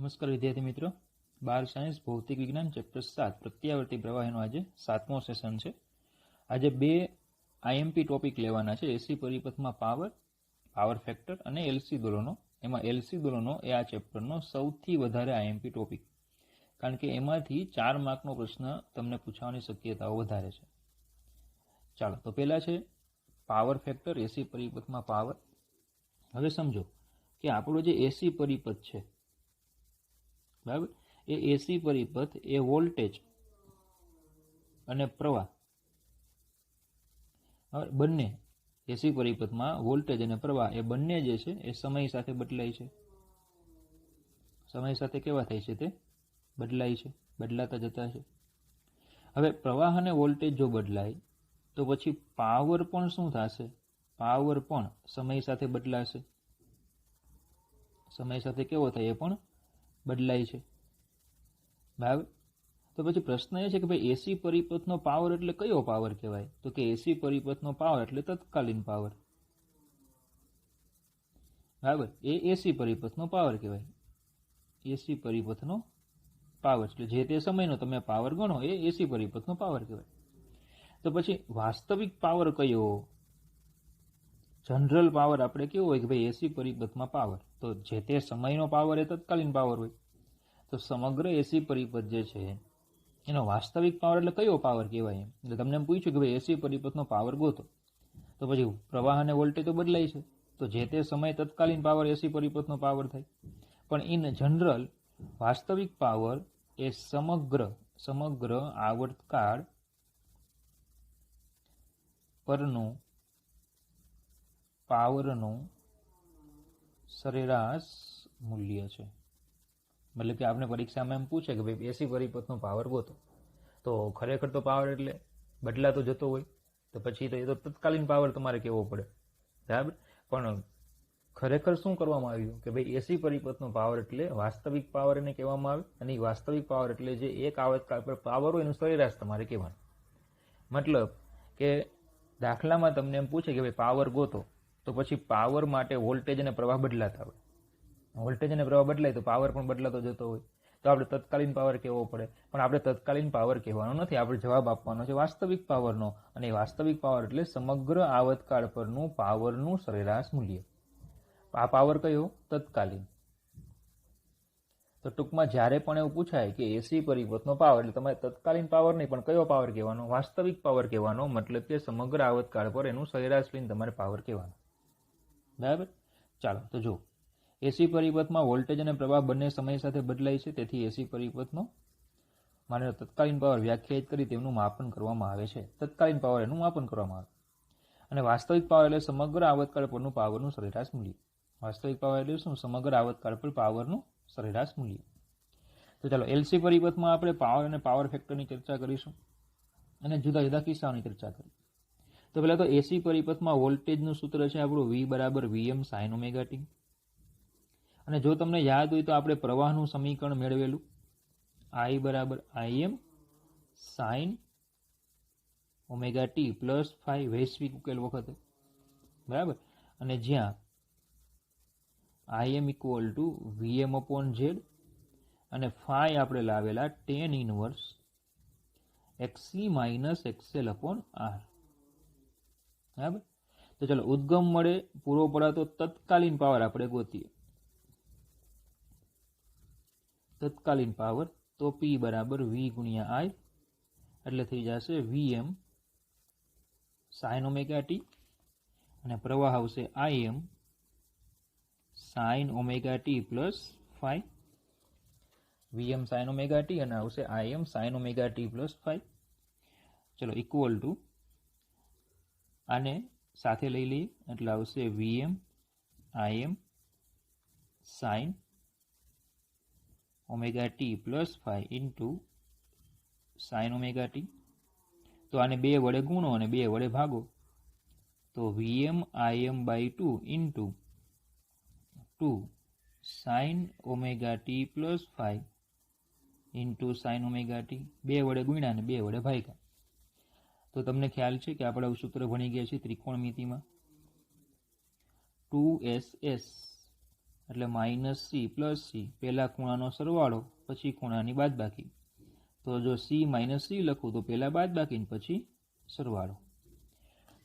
નમસ્કાર વિદ્યાર્થી મિત્રો, બાર સાયન્સ ભૌતિક વિજ્ઞાન ચેપ્ટર 7 પ્રત્યાવર્તી પ્રવાહીનો આજે 7મો સેશન છે. આજે બે આઈએમપી ટોપિક લેવાના છે. એસી પરિપથમાં પાવર, પાવર ફેક્ટર અને એલસી દોલનો. એમાં એલસી દોલનો એ આ ચેપ્ટરનો સૌથી વધારે આઈએમપી ટોપિક, કારણ કે એમાંથી 4 માર્કનો પ્રશ્ન તમને પૂછવાની શક્યતાઓ વધારે છે. ચાલો, તો પહેલા છે પાવર ફેક્ટર, એસી પરિપથમાં પાવર. હવે સમજો કે આપણો જે એસી પરિપથ છે, બરાબર, એ એસી પરિપથ એ વોલ્ટેજ અને પ્રવાહ બંને, એસી પરિપથમાં વોલ્ટેજ અને પ્રવાહ એ બંને જે છે એ સમય સાથે બદલાય છે. સમય સાથે કેવા થાય છે? તે બદલાય છે, બદલાતા જતા છે. હવે પ્રવાહ અને વોલ્ટેજ જો બદલાય તો પછી પાવર પણ શું થશે? પાવર પણ સમય સાથે બદલાશે. સમય સાથે કેવો થાય? એ પણ બદલાય છે, બરાબર. તો પછી પ્રશ્ન એ છે કે ભાઈ એસી પરિપથનો પાવર એટલે કયો પાવર કહેવાય? તો કે એસી પરિપથનો પાવર એટલે તત્કાલીન પાવર, બરાબર. એ એસી પરિપથનો પાવર કહેવાય. એસી પરિપથનો પાવર એટલે જે તે સમયનો તમે પાવર ગણો એ એસી પરિપથનો પાવર કહેવાય. તો પછી વાસ્તવિક પાવર કયો? જનરલ પાવર આપણે કેવો હોય કે ભાઈ એસી પરિપથમાં પાવર, તો જે તે સમયનો પાવર એ તત્કાલીન પાવર હોય. તો સમગ્ર એસી પરિપથ જે છે એનો વાસ્તવિક પાવર એટલે કયો પાવર કહેવાય? એટલે તમને એમ પૂછ્યું કે ભાઈ એસી પરિપથનો પાવર ગોતો, તો પછી પ્રવાહ અને વોલ્ટેજ તો બદલાય છે, તો જે તે સમય તત્કાલીન પાવર એસી પરિપથનો પાવર થાય. પણ ઇન જનરલ વાસ્તવિક પાવર એ સમગ્ર આવર્તકાળ પરનું પાવરનું સરેરાશ મૂલ્ય છે. મતલબ કે આપણે પરીક્ષામાં એમ પૂછે કે ભાઈ એસી પરિપથનો પાવર ગોતો, તો ખરેખર તો પાવર એટલે બદલાતો જતો હોય, તો પછી તો એ તો તત્કાલીન પાવર તમારે કહેવો પડે, બરાબર. પણ ખરેખર શું કરવામાં આવ્યું કે ભાઈ એસી પરિપથનો પાવર એટલે વાસ્તવિક પાવર એને કહેવામાં આવે, અને એ વાસ્તવિક પાવર એટલે જે એક આવર્તકાળ પર પાવર હોય એનું સરેરાશ તમારે કહેવાનું. મતલબ કે દાખલામાં તમને એમ પૂછે કે ભાઈ પાવર ગોતો, તો પછી પાવર માટે વોલ્ટેજ અને પ્રવાહ બદલાતા હોય. વોલ્ટેજ અને પ્રવાહ બદલાય તો પાવર પણ બદલાતો જતો હોય, તો આપણે તત્કાલીન પાવર કહેવો પડે. પણ આપણે તત્કાલીન પાવર કહેવાનો નથી, આપણે જવાબ આપવાનો છે વાસ્તવિક પાવરનો, અને વાસ્તવિક પાવર એટલે સમગ્ર આવર્તકાળ પરનું પાવરનું સરેરાશ મૂલ્ય. આ પાવર કયો? તત્કાલીન. તો ટૂંકમાં જ્યારે પણ એવું પૂછાય કે એસી પરિપથનો પાવર, એટલે તમારે તત્કાલીન પાવર નહીં પણ કયો પાવર કહેવાનો? વાસ્તવિક પાવર કહેવાનો. મતલબ કે સમગ્ર આવર્તકાળ પર એનું સરેરાશ લઈને તમારે પાવર કહેવાનો, બરાબર. ચાલો, તો જો એસી પરિપથમાં વોલ્ટેજ અને પ્રવાહ બંને સમય સાથે બદલાય છે, તેથી એસી પરિપથનો માનો તત્કાલીન પાવર વ્યાખ્યાયિત કરી તેમનું માપન કરવામાં આવે છે. તત્કાલીન પાવર એનું માપન કરવામાં આવે. અને વાસ્તવિક પાવર એટલે સમગ્ર આવર્તકાળ પરનું પાવરનું સરેરાશ મૂલ્ય. વાસ્તવિક પાવર એટલે શું? સમગ્ર આવર્તકાળ પર પાવરનું સરેરાશ મૂલ્ય. તો ચાલો, એલસી પરિપથમાં આપણે પાવર અને પાવર ફેક્ટરની ચર્ચા કરીશું અને જુદા જુદા કિસ્સાઓની ચર્ચા કરીશું. તો પહેલા તો એસી પરિપથમાં વોલ્ટેજનું સૂત્ર છે આપણું V બરાબર Vm sin ઓમેગા t. અને જો તમને યાદ હોય તો આપણે પ્રવાહનું સમીકરણ મેળવેલું, I બરાબર Im sin omega t plus phi વૈશ્વિક ઉકેલ વખતે, બરાબર. અને જ્યાં Im equal to Vm upon Z અને phi આપણે લાવેલા tan inverse XC minus XL upon R, બરાબર. તો ચાલો, ઉદ્ગમ મળે પૂરો પડાતો તત્કાલીન પાવર આપણે ગોતીએ. તત્કાલીન પાવર તો P બરાબર V ગુણ્યા I, એટલે થઈ જશે Vm sin ઓમેગા t, અને પ્રવાહ આવશે Im sin omega t plus phi. Vm sin omega t અને આવશે Im sin omega t plus phi. ચલો, ઇક્વલ ટુ આને સાથે લઈ લઈએ એટલે આવશે Vm Im sin omega t plus phi into sin omega t. તો આને 2 વડે ગુણો અને 2 વડે ભાગો, તો Vm Im by 2 into 2 sin omega t plus phi into sin omega t. 2 વડે ગુણ્યા અને 2 વડે ભાગ્યા. તો તમને ખ્યાલ છે કે આપણે સૂત્ર ભણી ગયા છીએ ત્રિકોણમિતિમાં, 2SS એટલે માઇનસ સી પ્લસ સી, પહેલા ખૂણાનો સરવાળો પછી ખૂણાની બાદબાકી. તો જો સી માઇનસ સી લખું તો પહેલા બાદબાકી ને પછી સરવાળો.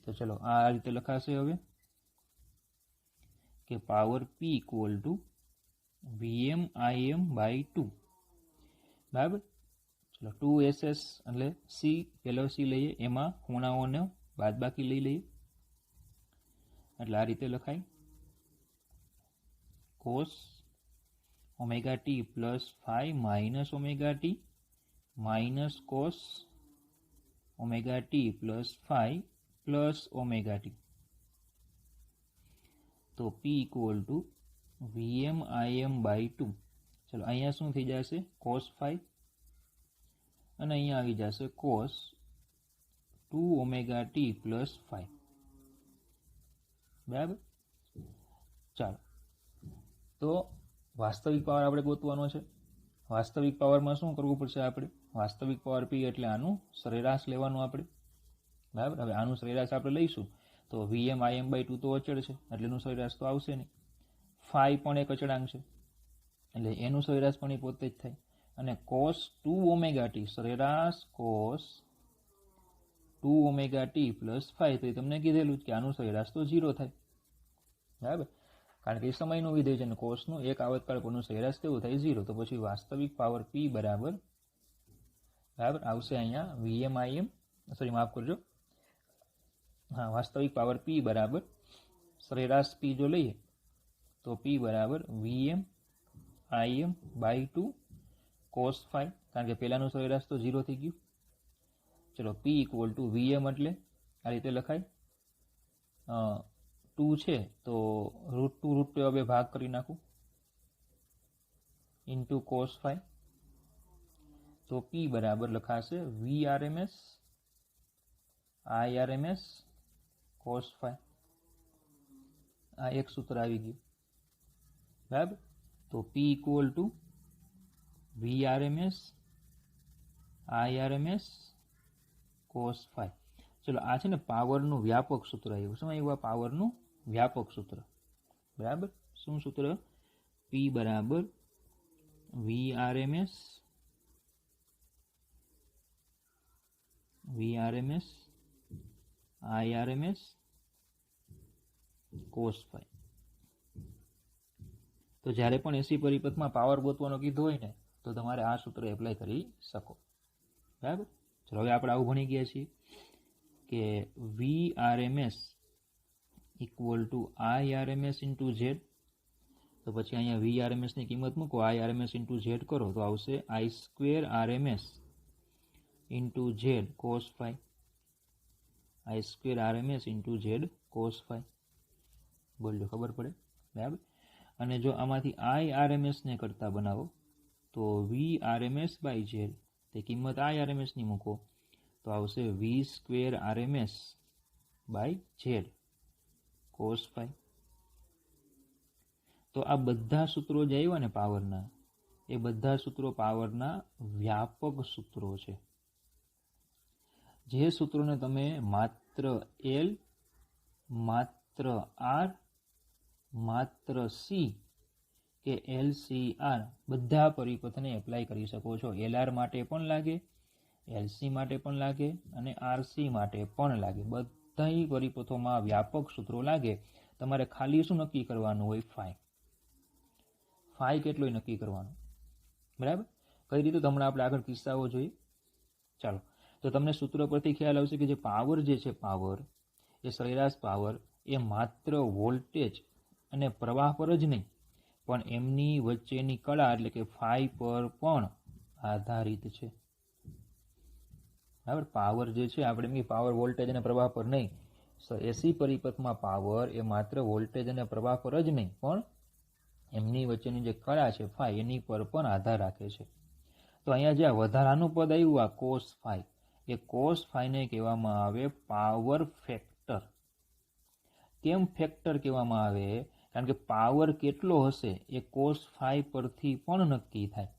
તો ચલો આ રીતે લખાશે હવે કે power P equal to VM IM by 2. બરાબર. ચલો 2SS એટલે સી, પહેલો સી લઈએ, એમાં ખૂણાઓને બાદબાકી લઈ લઈએ એટલે આ રીતે લખાય cos omega T plus 5 minus omega T minus cos omega T plus 5 plus omega T. તો P equal to VM IM by 2. ચલો અહીંયા શું થઈ જશે cos 5 અને અહીંયા આવી જશે cos 2 ઓમેગા ટી પ્લસ 5. બરાબર. ચાલો તો વાસ્તવિક પાવર આપણે ગોતવાનો છે. વાસ્તવિક પાવરમાં શું કરવું પડશે આપણે? વાસ્તવિક પાવર પી એટલે આનું સરેરાશ લેવાનું આપણે. બરાબર. હવે આનું સરેરાશ આપણે લઈશું તો વીએમ આઈએમ બાય 2 તો અચળ છે એટલે એનું સરેરાશ તો આવશે નહીં. 5 પણ એક અચળાંક છે એટલે એનું સરેરાશ પણ એ પોતે જ થાય. અને cos 2 ઓમેગા ટી સરેરાશ cos 2 ઓમેગા ટી પ્લસ 5 તો એ તમને કીધેલું જ કે આનું સરેરાશ તો 0 થાય. બરાબર. કારણ કે એ સમયનું વિધેય છે અને કોસનું એક આવતકાળ પરનું સરેરાશ કેવું થાય 0. તો પછી વાસ્તવિક પાવર પી બરાબર આવશે અહીંયા વીએમ આઈએમ, સોરી માફ કરજો, હા વાસ્તવિક પાવર પી બરાબર સરેરાશ પી જો લઈએ તો પી બરાબર વીએમ આઈએમ બાય 2 cos 5, કારણ કે પહેલાનું સરેરાશ તો 0 થઈ ગયું. ચલો પી ઇક્વલ ટુ વીએમ એટલે આ રીતે લખાય 2 છે તો √2 હવે ભાગ કરી નાખું ઇન્ટુ cos 5. તો P બરાબર લખાશે VRMS IRMS cos 5. આ એક સૂત્ર આવી ગયું. બરાબર. તો P equal two VRMS IRMS cos 5. ચલો આ છે ને પાવરનું વ્યાપક સૂત્ર આવ્યું. શું આવ્યું? પાવરનું વ્યાપક સૂત્ર. બરાબર. શું સૂત્ર? P બરાબર VRMS IRMS cos 5. તો જ્યારે પણ એસી પરિપથમાં પાવર ગોતવાનો કીધું હોય ને તો તમારે આ સૂત્ર એપ્લાય કરી શકો. બરાબર. ચલો હવે આપણે આવું ભણી ગયા છીએ કે VRMS equal to IRMS into Z. તો પછી અહીંયા VRMS ની કિંમત મૂકો, IRMS ઇન્ટુ Z કરો તો આવશે I² RMS into Z cos 5. I² RMS into Z cos 5. બોલજો ખબર પડે. બરાબર. અને જો આમાંથી IRMS ને કરતા બનાવો તો VRMS બાય Z, તે કિંમત IRMS ની મૂકો તો આવશે V² RMS by Z cos 5. તો આ બધા સૂત્રો જે આવ્યા ને પાવરના, એ બધા સૂત્રો પાવરના વ્યાપક સૂત્રો છે. જે સૂત્રોને તમે માત્ર L, માત્ર R, માત્ર C કે LCR બધા પરિપથને એપ્લાય કરી શકો છો. LR માટે પણ લાગે, LC માટે પણ લાગે અને RC માટે પણ લાગે. બધા પરિપથોમાં વ્યાપક સૂત્રો લાગે. તમારે ખાલી શું નક્કી કરવાનું હોય? ફાઈ કેટલો નક્કી કરવાનું. બરાબર. કઈ રીતે? હમણાં આપણે આગળ કિસ્સાઓ જોઈએ. ચાલો તો તમને સૂત્ર પરથી ખ્યાલ આવશે કે જે પાવર જે છે, પાવર એ સરેરાશ પાવર એ માત્ર વોલ્ટેજ અને પ્રવાહ પર જ નહીં પણ એમની વચ્ચેની કળા એટલે કે ફાઈ પર પણ આધારિત છે. બરાબર. પાવર જે છે આપણે એમની પાવર વોલ્ટેજ અને પ્રવાહ પર નહીં, એસી પરિપથમાં પાવર એ માત્ર વોલ્ટેજ અને પ્રવાહ પર જ નહીં પણ એમની વચ્ચેની જે કળા છે ફાઈ એની પર પણ આધાર રાખે છે. તો અહીંયા જે વધારાનું પદ આવ્યું આ cos 5, એ cos 5 ને કહેવામાં આવે પાવર ફેક્ટર. કેમ ફેક્ટર કહેવામાં આવે? કારણ કે પાવર કેટલો હશે એ cos 5 પરથી પણ નક્કી થાય.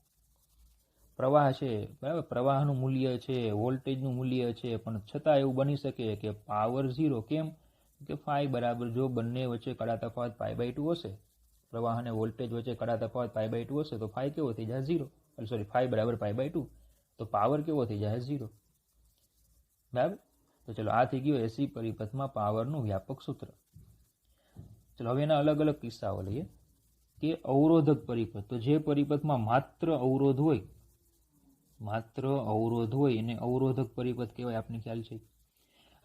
પ્રવાહ છે, બરાબર, પ્રવાહનું મૂલ્ય છે, વોલ્ટેજનું મૂલ્ય છે, પણ છતાં એવું બની શકે કે પાવર 0. કેમ કે 5 બરાબર જો બંને વચ્ચે કળા તફાવત π/2 હશે પ્રવાહ અને વોલ્ટેજ વચ્ચે કડા તફાવત π/2 હશે તો ફાઈ કેવો થઈ જાય 0, સોરી ફાઈ બરાબર π/2, તો પાવર કેવો થઈ જાય 0. બરાબર. તો ચલો આ થઈ ગયું એસી પરિપથમાં પાવરનું વ્યાપક સૂત્ર. ચલો હવે એના અલગ અલગ કિસ્સાઓ લઈએ કે અવરોધક પરિપથ, તો જે પરિપથમાં માત્ર અવરોધ હોય એને અવરોધક પરિપથ કહેવાય, આપને ખ્યાલ છે.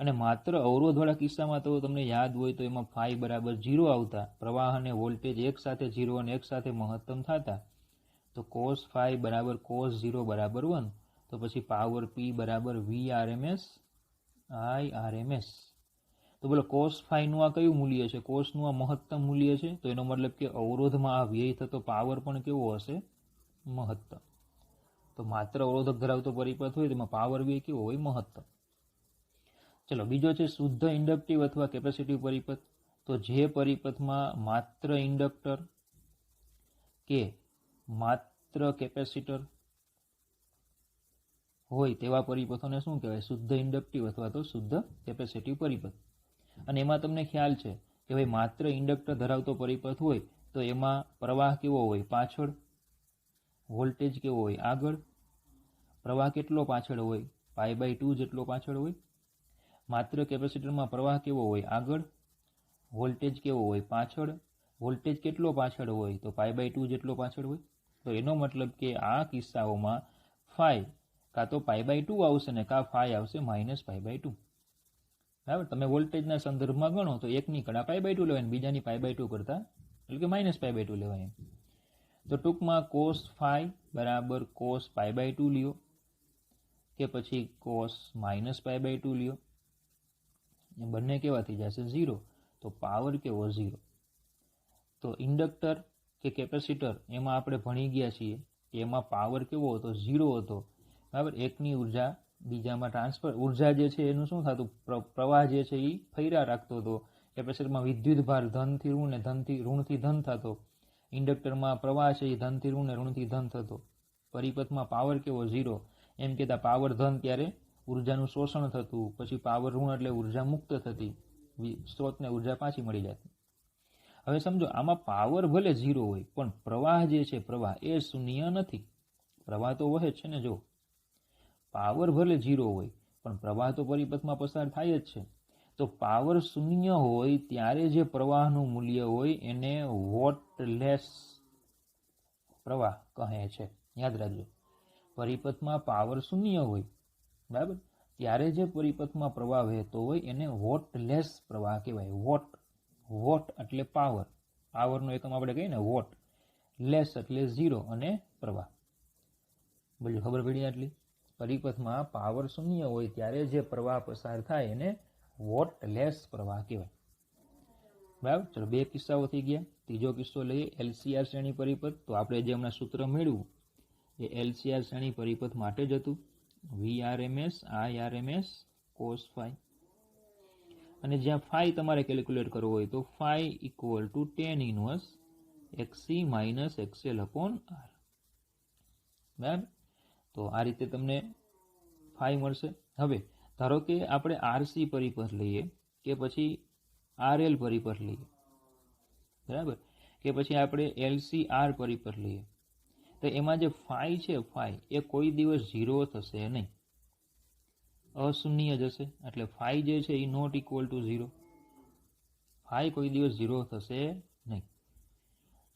અને માત્ર અવરોધવાળા કિસ્સામાં તો તમને યાદ હોય તો એમાં ફાઈ બરાબર 0 આવતા, પ્રવાહ અને વોલ્ટેજ એક સાથે 0 અને એક સાથે મહત્તમ થતા, તો cos ફાઈ બરાબર cos 0 બરાબર 1, તો પછી પાવર P બરાબર VRMS IRMS. તો બોલો cos ફાઈનું આ કયું મૂલ્ય છે? કોસનું આ મહત્તમ મૂલ્ય છે, તો એનો મતલબ કે અવરોધમાં આ વ્યય થતો પાવર પણ કેવો હશે? મહત્તમ. તો માત્ર અવરોધક ધરાવતો પરિપથ હોય તેમાં પાવર વ્યય કેવો હોય? મહત્તમ. ચલો બીજો છે શુદ્ધ ઇન્ડક્ટિવ અથવા કેપેસિટિવ પરિપથ. તો જે પરિપથમાં માત્ર ઇન્ડક્ટર કે માત્ર કેપેસિટર હોય તેવા પરિપથોને શું કહેવાય? શુદ્ધ ઇન્ડક્ટિવ અથવા તો શુદ્ધ કેપેસિટિવ પરિપથ. અને એમાં તમને ખ્યાલ છે કે ભાઈ માત્ર ઇન્ડક્ટર ધરાવતો પરિપથ હોય તો એમાં પ્રવાહ કેવો હોય? પાછળ. વોલ્ટેજ કેવો હોય? આગળ. પ્રવાહ કેટલો પાછળ હોય? π/2 જેટલો પાછળ હોય. માત્ર કેપેસિટરમાં પ્રવાહ કેવો હોય? આગળ. વોલ્ટેજ કેવો હોય? પાછળ. વોલ્ટેજ કેટલો પાછળ હોય? તો π/2 જેટલો પાછળ હોય. તો એનો મતલબ કે આ કિસ્સાઓમાં ફાઈ કાં તો π/2 આવશે ને કાં ફાઈ આવશે -π/2. બરાબર. તમે વોલ્ટેજના સંદર્ભમાં ગણો તો એકની કડા π/2 લેવાય, બીજાની π/2 કરતા એટલે કે -π/2 લેવાય. તો ટૂંકમાં cos ફાઈ બરાબર cos π/2 લ્યો કે પછી cos -π/2 લ્યો, એ બંને કેવા થઈ જશે? 0. તો પાવર કેવો? 0. તો ઇન્ડક્ટર કે કેપેસિટર એમાં આપણે ભણી ગયા છીએ કે એમાં પાવર કેવો હતો? 0 હતો. બરાબર. એકની ઉર્જા બીજામાં ટ્રાન્સફર, ઉર્જા જે છે એનું શું થતું? પ્રવાહ જે છે એ ફર્યા રાખતો હતો. કેપેસિટરમાં વિદ્યુત ભાર ધનથી ઋણ ને ઋણથી ધન થતો. ઇન્ડક્ટરમાં પ્રવાહ છે એ ધનથી ઋણ ને ઋણથી ધન થતો. પરિપથમાં પાવર કેવો? 0. એમ કહેતા પાવર ધન ત્યારે ઉર્જાનું શોષણ થતું, પછી પાવર ઋણ એટલે ઉર્જા મુક્ત થતી, સ્ત્રોતને ઉર્જા પાછી મળી જતી. હવે સમજો આમાં પાવર ભલે 0 હોય પણ પ્રવાહ જે છે પ્રવાહ એ શૂન્ય નથી. પ્રવાહ તો વહે જ છે ને. જો પાવર ભલે 0 હોય પણ પ્રવાહ તો પરિપથમાં પસાર થાય જ છે. તો પાવર શૂન્ય હોય ત્યારે જે પ્રવાહનું મૂલ્ય હોય એને વોટલેસ પ્રવાહ કહે છે. યાદ રાખજો, પરિપથમાં પાવર શૂન્ય હોય, બરાબર, ત્યારે જે પરિપથમાં પ્રવાહ વહેતો હોય એને વોટલેસ પ્રવાહ કહેવાય. વોટ એટલે પાવર, પાવરનો એકમ આપણે કહીએ ને વોટ. લેસ એટલે 0 અને પ્રવાહ. બોલો ખબર પડી આટલી? પરિપથમાં પાવર શૂન્ય હોય ત્યારે જે પ્રવાહ પસાર થાય એને વોટલેસ પ્રવાહ કહેવાય. બરાબર. ચલો બે કિસ્સાઓ થઈ ગયા. ત્રીજો કિસ્સો લઈએ LCR શ્રેણી પરિપથ. તો આપણે જે હમણાં સૂત્ર મેળવ્યું એ LCR શ્રેણી પરિપથ માટે જ હતું. VRMS IRMS cos phi. અને જ્યાં ફાઈ તમારે કેલ્ક્યુલેટ કરવો હોય તો phi = tan inverse XC - XL/R. બરાબર. તો આ રીતે તમને ફાઈ મળશે. હવે ધારો કે આપણે RC પરિપથ લઈએ કે પછી RL પરિપથ લઈએ, બરાબર, કે પછી આપણે LCR પરિપથ લઈએ, તો એમાં જે ફાઈ છે ફાઈ એ કોઈ દિવસ 0 થશે નહીં, અશૂન્ય જશે. એટલે ફાઈ જે છે એ ≠ 0. ફાઈ કોઈ દિવસ 0 થશે નહીં.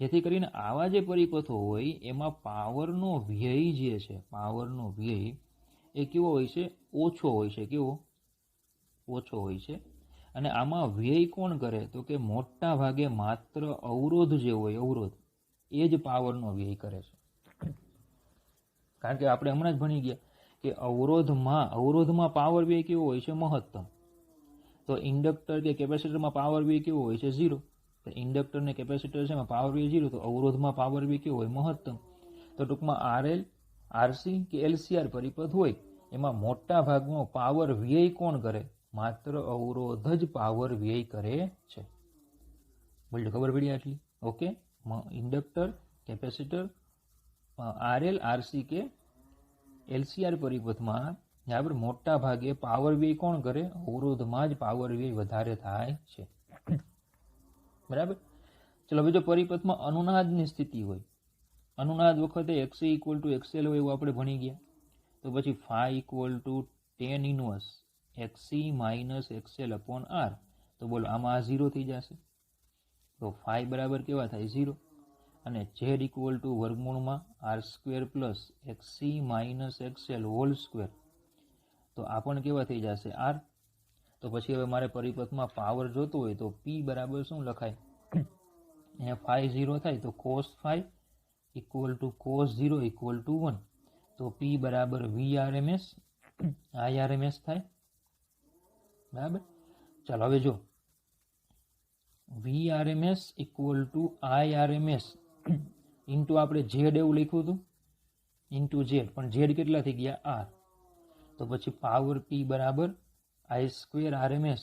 જેથી કરીને આવા જે પરિપથો હોય એમાં પાવરનો વ્યય જે છે, પાવરનો વ્યય એ કેવો હોય છે? ઓછો હોય છે. કેવો? ઓછો હોય છે. અને આમાં વ્યય કોણ કરે? તો કે મોટા ભાગે માત્ર અવરોધ જે હોય, અવરોધ, એ જ પાવરનો વ્યય કરે છે. કારણ કે આપણે હમણાં જ ભણી ગયા કે અવરોધમાં પાવર વ્યય કેવો હોય છે? મહત્તમ. તો ઇન્ડક્ટર કે કેપેસિટરમાં પાવર વ્યય કેવો હોય છે? 0. તો ઇન્ડક્ટર ને કેપેસિટર છે એમાં પાવર વ્યય 0, તો અવરોધમાં પાવર વ્યય કેવો હોય? મહત્તમ. તો ટૂંકમાં RL, RC કે LCR પરિપથ હોય એમાં મોટા ભાગનો પાવર વ્યય કોણ કરે? માત્ર અવરોધ જ પાવર વ્યય કરે છે. બોલો ખબર પડી આટલી? Okay. Inductor, capacitor, RL, RC કે LCR પરિપથમાં બરાબર મોટા ભાગે પાવર વ્યય કોણ કરે? અવરોધમાં જ પાવર વ્યય વધારે થાય છે. બરાબર. ચલો હવે જો પરિપથમાં અનુનાદની સ્થિતિ હોય, અનુનાદ વખતે XC = XL હોય એવું આપણે ભણી ગયા, તો પછી phi = tan inverse XC - XL/R. તો બોલો આમાં આ 0 થઈ જશે, તો phi બરાબર કેવા થાય 0, અને z = √R² + XC - XL², તો આ પણ કેવા થઈ જશે R. તો પછી હવે મારે પરિપથમાં પાવર જોતો હોય તો P બરાબર શું લખાય, અહીંયા phi 0 થાય તો cos phi = cos 0 = 1, તો P બરાબર VRMS IRMS થાય, બરાબર. ચાલો હવે જો VRMS = IRMS ઇન્ટુ આપણે Z એવું લખ્યું હતું, ઇન્ટુ Z, પણ Z કેટલા થઈ ગયા R, તો પછી પાવર P બરાબર I² RMS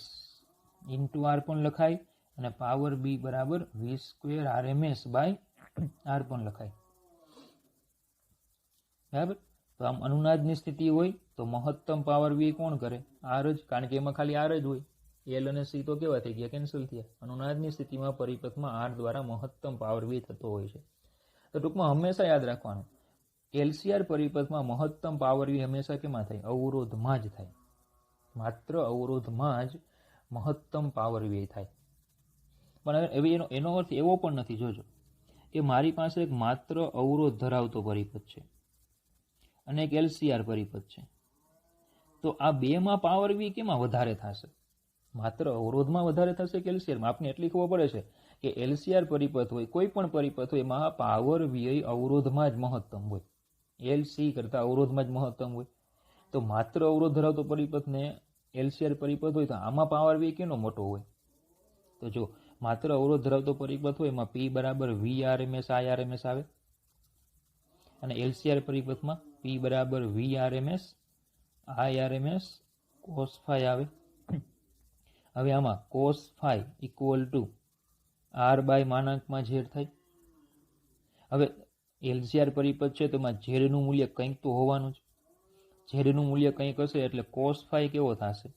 ઇન્ટુ R પણ લખાય, અને પાવર B બરાબર V² RMS બાય R પણ લખાય, બરાબર. તો આમ અનુનાદની સ્થિતિ હોય તો મહત્તમ પાવર વ્યય કોણ કરે, R જ, કારણ કે એમાં ખાલી R જ હોય. L અને C તો કેવા થઈ ગયા, કેન્સલ થયા. અનુનાદની સ્થિતિમાં પરિપથમાં R દ્વારા મહત્તમ પાવર વ્યય થતો હોય છે. તો ટૂંકમાં હંમેશા યાદ રાખવાનું, LCR પરિપથમાં મહત્તમ પાવર વ્યય હંમેશા કેમાં થાય, અવરોધમાં જ થાય. માત્ર અવરોધમાં જ મહત્તમ પાવર વ્યય થાય. પણ હવે એનો અર્થ એવો પણ નથી, જોજો, કે મારી પાસે એક માત્ર અવરોધ ધરાવતો પરિપથ છે અને એક LCR પરિપથ છે, તો આ બેમાં પાવર વ્યય કેમાં વધારે થશે, માત્ર અવરોધમાં વધારે થશે કે LCRમાં? આપને એટલી ખબર પડે છે કે LCR પરિપથ હોય, કોઈ પણ પરિપથ હોય, એમાં પાવર વ્યય અવરોધમાં જ મહત્તમ હોય, LC કરતા અવરોધમાં જ મહત્તમ હોય. તો માત્ર અવરોધ ધરાવતો પરિપથને LCR પરિપથ હોય તો આમાં પાવર વ્યય કેનો મોટો હોય? તો જો માત્ર અવરોધ ધરાવતો પરિપથ હોય એમાં P બરાબર VRMS IRMS આવે, અને LCR પરિપથમાં P બરાબર VRMS IRMS cos phi આવે. હવે આમાં cos phi = R બાય માનાંકમાં Z થાય. હવે LCR પરિપથ છે તો એમાં Z નું મૂલ્ય કંઈક તો હોવાનું જ, Z નું મૂલ્ય કંઈક હશે એટલે cos phi કેવો થશે,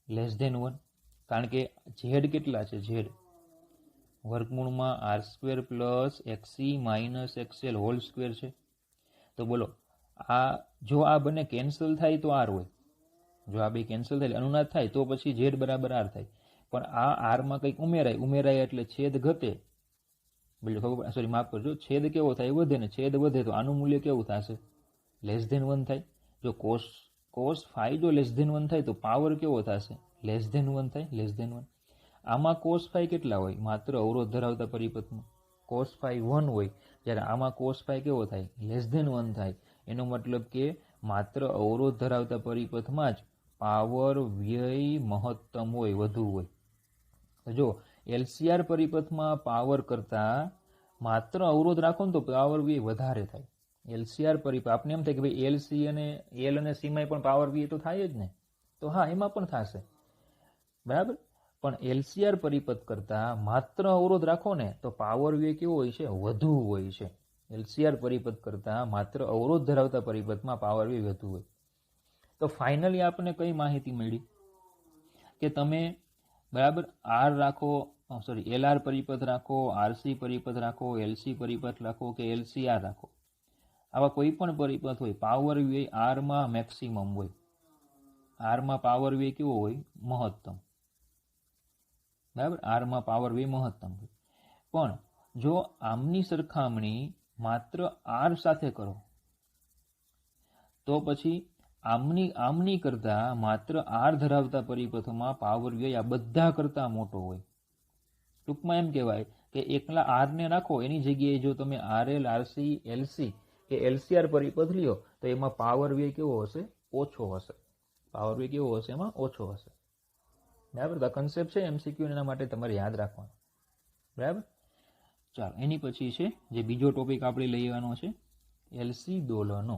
<1, કારણ કે Z કેટલા છે, Z √R² + XC - XL² છે. તો બોલો આ જો આ બંને કેન્સલ થાય તો R હોય, જો આ બે કેન્સલ થાય અનુનાદ થાય તો પછી Z બરાબર R થાય. પણ આ R માં કંઈક ઉમેરાય એટલે છેદ ઘટે, સોરી માફ કરજો, છેદ કેવો થાય, વધે, ને છેદ વધે તો આનું મૂલ્ય કેવું થશે, <1 થાય. જો cos phi જો <1 થાય તો પાવર કેવો થશે, <1 થાય, <1. આમાં cos phi કેટલા હોય, માત્ર અવરોધ ધરાવતા પરિપથમાં cos phi 1 હોય, જ્યારે આમાં cos phi કેવો થાય, <1 થાય. એનો મતલબ કે માત્ર અવરોધ ધરાવતા પરિપથમાં જ પાવર વ્યય મહત્તમ હોય, વધુ હોય. જો LCR પરિપથમાં પાવર કરતા માત્ર અવરોધ રાખો ને તો પાવર વ્યય વધારે થાય. LCR પરિપથ આપને એમ થાય કે ભાઈ LC અને L અને C માં પણ પાવર વ્યય તો થાય જ ને, તો હા એમાં પણ થશે, બરાબર. પણ LCR પરિપથ કરતા માત્ર અવરોધ રાખો ને તો પાવર વ્યય કેવો હોય છે, વધુ હોય છે. LCR પરિપથ કરતા માત્ર અવરોધ ધરાવતા પરિપથમાં પાવર વ્યય વધુ હોય. તો ફાઇનલી આપણને કઈ માહિતી મળી કે તમે બરાબર R રાખો, સોરી LR પરિપથ રાખો, RC પરિપથ રાખો, LC પરિપથ રાખો કે LCR રાખો, આવા કોઈ પણ પરિપથ હોય, પાવર વ્યય R માં મેક્સિમમ હોય, R માં પાવર વ્યય કેવો હોય, મહત્તમ, બરાબર. R માં પાવર વ્યય મહત્તમ હોય. પણ જો આમની સરખામણી માત્ર R સાથે કરો તો પછી આમની કરતા માત્ર R ધરાવતા પરિપથોમાં પાવર વ્યય આ બધા કરતા મોટો હોય. ટૂંકમાં એમ કહેવાય કે એકલા R ને રાખો એની જગ્યાએ જો તમે RL, RC, LC કે LCR પરિપથ લ્યો તો એમાં પાવર વ્યય કેવો હશે, ઓછો હશે. પાવર વ્યય કેવો હશે, એમાં ઓછો હશે, બરાબર. તો કન્સેપ્ટ છે MCQ, એના માટે તમારે યાદ રાખવાનું, બરાબર. ચાલો એની પછી છે જે બીજો ટોપિક આપણે લઈ લેવાનો છે, LC દોલનો.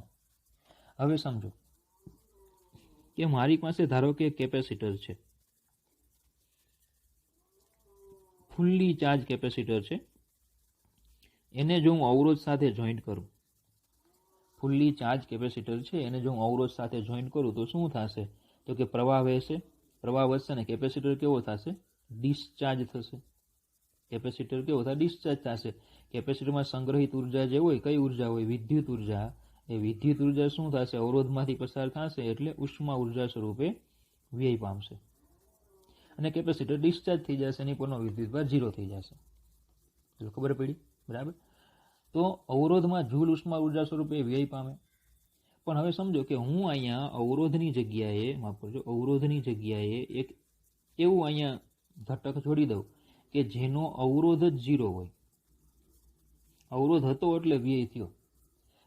હવે સમજો કે મારી પાસે ધારો કે કેપેસિટર છે, ફુલ્લી ચાર્જ કેપેસિટર છે, એને જો હું અવરોધ સાથે જોઈન્ટ કરું, ફુલ્લી ચાર્જ કેપેસિટર છે એને જો હું અવરોધ સાથે જોઈન્ટ કરું તો શું થશે, તો કે પ્રવાહ વહેશે, પ્રવાહ વધશે ને કેપેસિટર કેવો થશે, ડિસ્ચાર્જ થશે. કેપેસિટર કેવો થાય? ડિસ્ચાર્જ થશે. કેપેસિટરમાં સંગ્રહિત ઉર્જા જે હોય, કઈ ઉર્જા હોય? વિદ્યુત ઉર્જા. એ વિદ્યુત ઉર્જા શું થશે? અવરોધમાંથી પસાર થશે એટલે ઉષ્મા ઉર્જા સ્વરૂપે વ્યય પામશે અને કેપેસિટર ડિસ્ચાર્જ થઈ જશે, એની પરનો વિદ્યુતભાર 0 થઈ જશે. ચલો, ખબર પડી? બરાબર. તો અવરોધમાં જૂલ ઉષ્મા ઉર્જા સ્વરૂપે વ્યય પામે. પણ હવે સમજો કે હું અહીંયા અવરોધની જગ્યાએ, માફ કરજો, અવરોધની જગ્યાએ એક એવું અહીંયા ઘટક જોડી દઉં કે જેનો અવરોધ જ 0 હોય. અવરોધ હતો એટલે વ્યય થયો.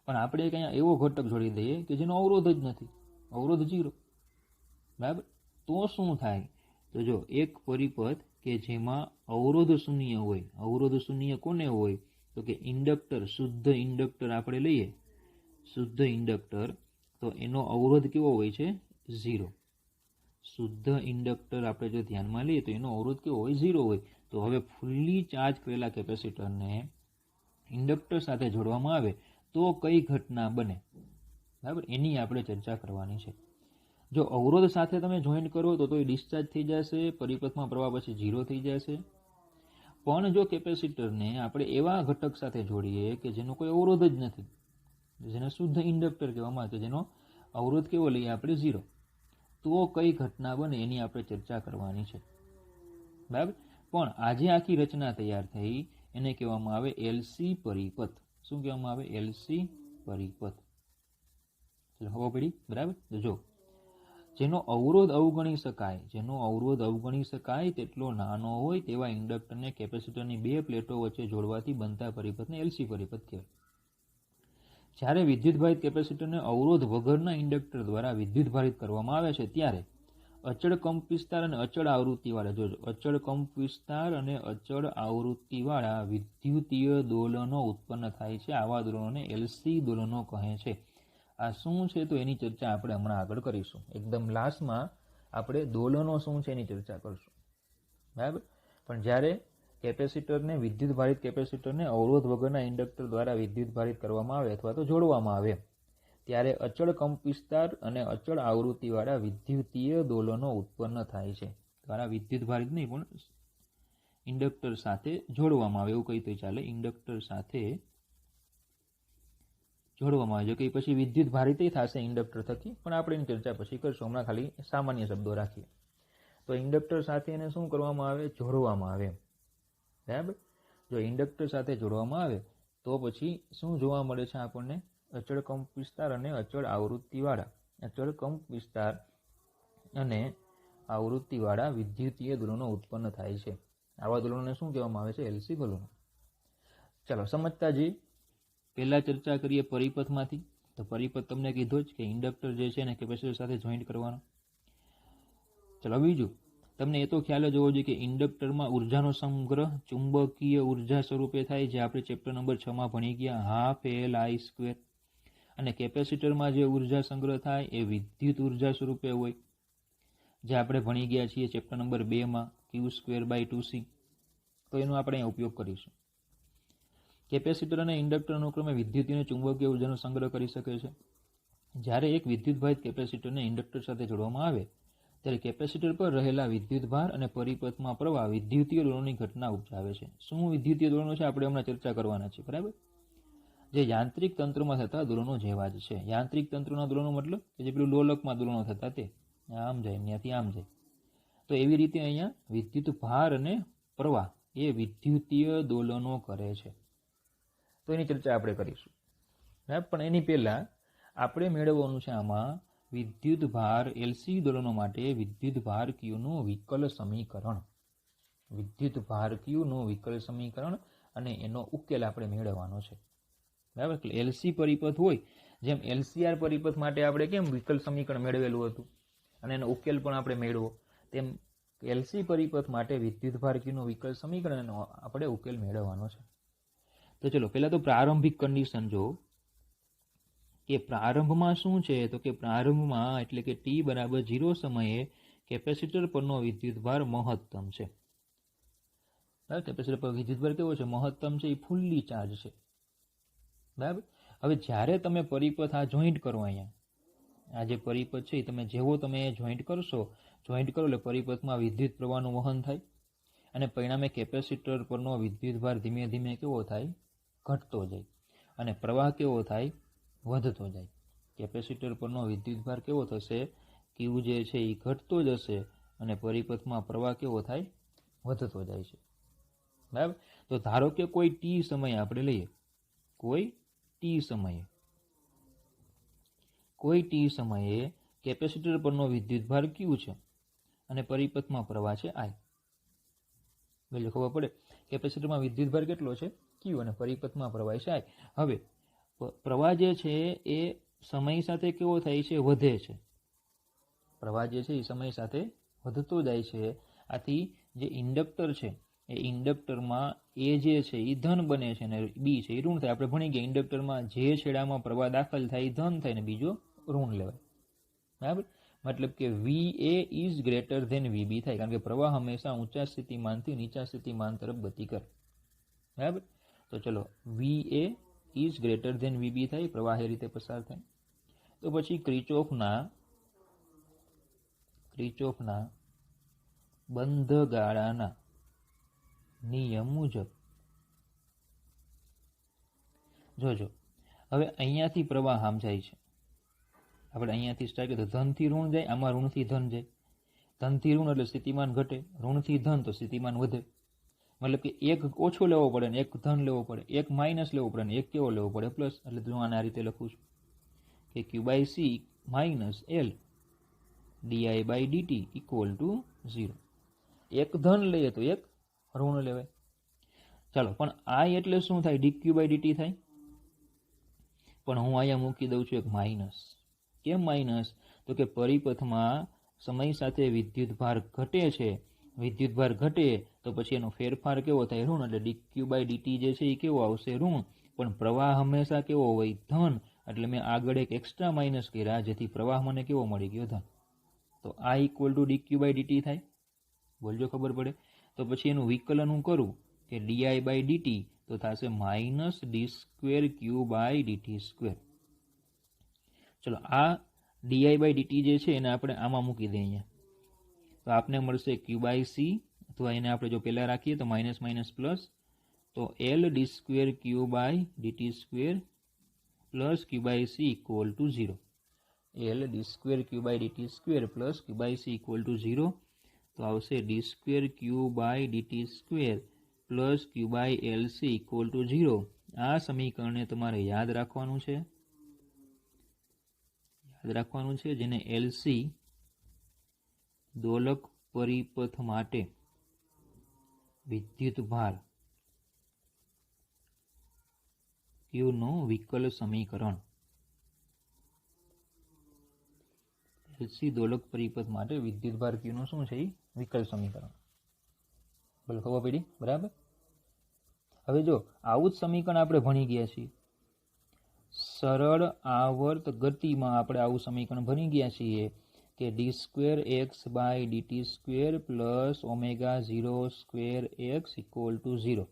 પણ આપણે એક અહીંયા એવો ઘટક જોડી દઈએ કે જેનો અવરોધ જ નથી, અવરોધ 0. બરાબર. તો શું થાય? તો જો એક પરિપથ કે જેમાં અવરોધ શૂન્ય હોય, અવરોધ શૂન્ય કોને હોય? તો કે ઇન્ડક્ટર, શુદ્ધ ઇન્ડક્ટર આપણે લઈએ, શુદ્ધ ઇન્ડક્ટર, તો એનો અવરોધ કેવો હોય છે? 0. શુદ્ધ ઇન્ડક્ટર આપણે જો ધ્યાનમાં લઈએ તો એનો અવરોધ કેવો હોય? 0 હોય. તો હવે ફૂલ્લી ચાર્જ કરેલા કેપેસિટરને ઇન્ડક્ટર સાથે જોડવામાં આવે તો કઈ ઘટના બને? બરાબર, એની આપણે ચર્ચા કરવાની છે. જો અવરોધ સાથે તમે જોઈન્ટ કરો તો એ ડિસ્ચાર્જ થઈ જશે, પરિપથમાં પ્રવાહ પછી 0 થઈ જશે. પણ જો કેપેસિટરને આપણે એવા ઘટક સાથે જોડીએ કે જેનો કોઈ અવરોધ જ નથી, જેને શુદ્ધ ઇન્ડક્ટર કહેવામાં આવે છે, જેનો અવરોધ કેવો લઈએ આપણે? 0, તો કઈ ઘટના બને એની આપણે ચર્ચા કરવાની છે. બરાબર. પણ આજે આખી રચના તૈયાર થઈ એને કહેવામાં આવે એલસી પરિપથ. શું કહેવામાં આવે? એલસી પરિપથ. ચલો, ખબર પડી? બરાબર. જો જેનો અવરોધ અવગણી શકાય, જેનો અવરોધ અવગણી શકાય તેટલો નાનો હોય તેવા ઇન્ડક્ટરને કેપેસિટરની બે પ્લેટો વચ્ચે જોડવાથી બનતા પરિપથને એલસી પરિપથ કહેવાય. જ્યારે વિદ્યુતભારિત કેપેસિટરને અવરોધ વગરના ઇન્ડક્ટર દ્વારા વિદ્યુતભારિત કરવામાં આવે છે ત્યારે અચળ કંપ વિસ્તાર અને અચળ આવૃત્તિવાળા, જોજો, અચળ કંપ વિસ્તાર અને અચળ આવૃત્તિવાળા વિદ્યુતીય દોલનો ઉત્પન્ન થાય છે. આવા દોલનોને એલસી દોલનો કહે છે. આ શું છે તો એની ચર્ચા આપણે હમણાં આગળ કરીશું. એકદમ લાસ્ટમાં આપણે દોલનો શું છે એની ચર્ચા કરશું. બરાબર. પણ જ્યારે કેપેસિટરને, વિદ્યુતભારિત કેપેસિટરને અવરોધ વગરના ઇન્ડક્ટર દ્વારા વિદ્યુતભારિત કરવામાં આવે અથવા તો જોડવામાં આવે ત્યારે અચળ કંપ વિસ્તાર અને અચળ આવૃત્તિવાળા વિદ્યુતીય દોલનો ઉત્પન્ન થાય છે. દ્વારા વિદ્યુતભારિત નહીં પણ ઇન્ડક્ટર સાથે જોડવામાં આવે, એવું કહી તો ચાલે. ઇન્ડક્ટર સાથે જોડવામાં આવે, જો કે પછી વિદ્યુત ભારિત થશે ઇન્ડક્ટર થકી, પણ આપણે એની ચર્ચા પછી કરશું. હમણાં ખાલી સામાન્ય શબ્દો રાખીએ. તો ઇન્ડક્ટર સાથે એને શું કરવામાં આવે? જોડવામાં આવે. બરાબર. જો ઇન્ડક્ટર સાથે જોડવામાં આવે તો પછી શું જોવા મળે છે આપણને? અચળ કંપ વિસ્તાર અને અચળ આવૃત્તિવાળા, અચળ કંપ વિસ્તાર અને આવૃત્તિવાળા વિદ્યુતીય દોલનો ઉત્પન્ન થાય છે. આવા દોલનોને શું કહેવામાં આવે છે? એલસી દોલનો. ચાલો સમજતા જઈએ. પહેલા ચર્ચા કરીએ પરિપથમાંથી. તો પરિપથ તમને કીધો જ કે ઇન્ડક્ટર જે છે એને કેપેસિટર સાથે જોઈન્ટ કરવાનો. ચલો બીજું, તમને એ તો ખ્યાલ જ હોવો જોઈએ કે ઇન્ડક્ટરમાં ઉર્જાનો સંગ્રહ ચુંબકીય ઉર્જા સ્વરૂપે થાય, જે આપણે ચેપ્ટર નંબર 6માં ભણી ગયા, ½ Li². અને કેપેસિટરમાં જે ઉર્જા સંગ્રહ થાય એ વિદ્યુત ઉર્જા સ્વરૂપે હોય, જે આપણે ભણી ગયા છીએ ચેપ્ટર નંબર 2માં, Q²/2C. તો એનો આપણે અહીંયા ઉપયોગ કરીશું. કેપેસિટર અને ઇન્ડક્ટર અનુક્રમે વિદ્યુતીય અને ચુંબકીય ઉર્જાનો સંગ્રહ કરી શકે છે. જ્યારે એક વિદ્યુતભારિત કેપેસિટરને ઇન્ડક્ટર સાથે જોડવામાં આવે ત્યારે કેપેસિટર પર રહેલા વિદ્યુતભાર અને પરિપથમાં પ્રવાહ વિદ્યુતીય દોલનોની ઘટના ઉપજાવે છે. શું વિદ્યુતીય દોલનો છે આપણે હમણાં ચર્ચા કરવાના છે. બરાબર. જે યાંત્રિક તંત્રમાં થતા દોલનો જેવા જ છે. યાંત્રિક તંત્રના દોલનો મતલબ કે જે પેલું લોલકમાં દોલનો થતા તે આમ જાય, ત્યાંથી આમ જાય. તો એવી રીતે અહીંયા વિદ્યુત ભાર અને પ્રવાહ એ વિદ્યુતીય દોલનો કરે છે. તો એની ચર્ચા આપણે કરીશું. પણ એની પહેલા આપણે મેળવવાનું છે આમાં વિદ્યુત ભાર એલસી દોલનો માટે વિદ્યુત ભાર ક્યુનું વિકલ સમીકરણ. વિદ્યુત ભાર ક્યુનું વિકલ સમીકરણ અને એનો ઉકેલ આપણે મેળવવાનો છે. બરાબર. એટલે એલસી પરિપથ હોય, જેમ એલસીઆર પરિપથ માટે આપણે કેમ વિકલ સમીકરણ મેળવેલું હતું અને એનો ઉકેલ પણ આપણે મેળવો, તેમ એલસી પરિપથ માટે વિદ્યુત ભાર ક્યુનું વિકલ સમીકરણ એનો આપણે ઉકેલ મેળવવાનો છે. તો ચલો પહેલા તો પ્રારંભિક કન્ડિશન જો કે પ્રારંભમાં શું છે, તો કે પ્રારંભમાં એટલે કે t=0 સમયે કેપેસિટર પરનો વિદ્યુતભાર મહત્તમ છે. કેપેસિટર પર વિદ્યુતભાર કેવો છે? મહત્તમ છે, એ ફૂલ્લી ચાર્જ છે. બરાબર. હવે જ્યારે તમે પરિપથ આ જોઈન્ટ કરો, અહીંયા આ જે પરિપથ છે તમે જેવો તમે જોઈન્ટ કરશો, જોઈન્ટ કરો એટલે પરિપથમાં વિદ્યુત પ્રવાહનું વહન થાય અને પરિણામે કેપેસિટર પરનો વિદ્યુતભાર ધીમે ધીમે કેવો થાય? ઘટતો જાય. અને પ્રવાહ કેવો થાય? વધતો જાય. કેપેસિટર પરનો વિદ્યુતભાર કેવો થશે? ક્યુ જે છે એ ઘટતો જશે અને પરિપથમાં પ્રવાહ કેવો થાય? વધતો જાય છે. બરાબર? તો ધારો કે કોઈ ટી સમયે આપણે લઈએ, કોઈ ટી સમયે કેપેસિટર પરનો વિદ્યુતભાર ક્યુ છે અને પરિપથમાં પ્રવાહ છે આઈ. એટલે ખબર પડે કેપેસિટરમાં વિદ્યુતભાર કેટલો છે? ક્યુ અને પરિપથમાં પ્રવાહ છે આઈ. હવે પ્રવાહ જે છે એ સમય સાથે કેવો થાય છે? વધે છે. પ્રવાહ જે છે એ સમય સાથે વધતો જાય છે. આથી જે ઇન્ડક્ટર છે એ ઇન્ડક્ટરમાં એ જે છે એ ધન બને છે અને બી છે એ ઋણ થાય. આપણે ભણી ગયા ઇન્ડક્ટરમાં જે છેડામાં પ્રવાહ દાખલ થાય એ ધન થાય ને બીજો ઋણ લેવાય. બરાબર? મતલબ કે VA is greater than VB થાય, કારણ કે પ્રવાહ હંમેશા ઊંચા સ્થિતિમાનથી નીચા સ્થિતિમાન તરફ ગતિ કરે. બરાબર? તો ચલો VA is greater than VB થાય, પ્રવાહ એ રીતે પસાર થાય. તો પછી ક્રિચોફના બંધ ગાળાના નિયમ મુજબ જોજો, હવે અહીંયાથી પ્રવાહ આમ જાય છે. આપણે અહીંયાથી સ્ટાર્ટ કરીએ તો ધનથી ઋણ જાય, આમાં ઋણથી ધન જાય. ધનથી ઋણ એટલે સ્થિતિમાન ઘટે, ઋણથી ધન તો સ્થિતિમાન વધે. મતલબ કે એક ઓછો લેવો પડે ને એક ધન લેવો પડે, એક માઇનસ લેવો પડે ને એક કેવો લેવો પડે? પ્લસ. એટલે હું આને આ રીતે લખું છું કે Q/C minus L di/dt equal to 0. એક ધન લઈએ તો એક ઋણ લેવાય. ચાલો, પણ I એટલે શું થાય? dq/dt થાય. પણ હું અહીંયા મૂકી દઉં છું એક માઇનસ. કેમ માઇનસ? તો કે પરિપથમાં સમય સાથે વિદ્યુતભાર ઘટે છે. વિદ્યુતભાર ઘટે તો પછી એનો ફેરફાર કેવો થાય? ઋણ. એટલે dq/dt જે છે એ કેવો આવશે? ઋણ. પણ પ્રવાહ હંમેશા કેવો હોય? ધન. એટલે મેં આગળ એક એક્સ્ટ્રા માઇનસ કર્યા, જેથી પ્રવાહ મને કેવો મળી ગયો? ધન. તો I ઇક્વલ ટુ dq/dt થાય. બોલજો, ખબર પડે? તો પછી એનું વિકલન હું કરું કે di/dt તો થશે માઇનસ d²q/dt². ચલો, આ di/dt જે છે એને આપણે આમાં મૂકી દઈએ અહીંયા, તો આપને મળશે Q/C, અથવા એને આપણે જો પહેલા રાખીએ તો માઇનસ માઇનસ પ્લસ, તો L d²q/dt² plus Q/C equal to 0. L d²q/dt² plus Q/C equal to 0. તો આવશે d²q/dt² plus Q/LC equal to 0. આ સમીકરણને તમારે યાદ રાખવાનું છે, જેને LC દોલક પરિપથ માટે વિદ્યુતભાર Q નું વિકલ સમીકરણ. LC દોલક પરિપથ માટે વિદ્યુતભાર Q નું શું છે? વિકલ સમીકરણ. બોલો, ખબર પડી? બરાબર. હવે જો આવું જ સમીકરણ આપણે ભણી ગયા છીએ. સરળ આવર્ત ગતિમાં આપણે આવું સમીકરણ ભણી ગયા છીએ કે d²x/dt² plus ω02x equal to 0.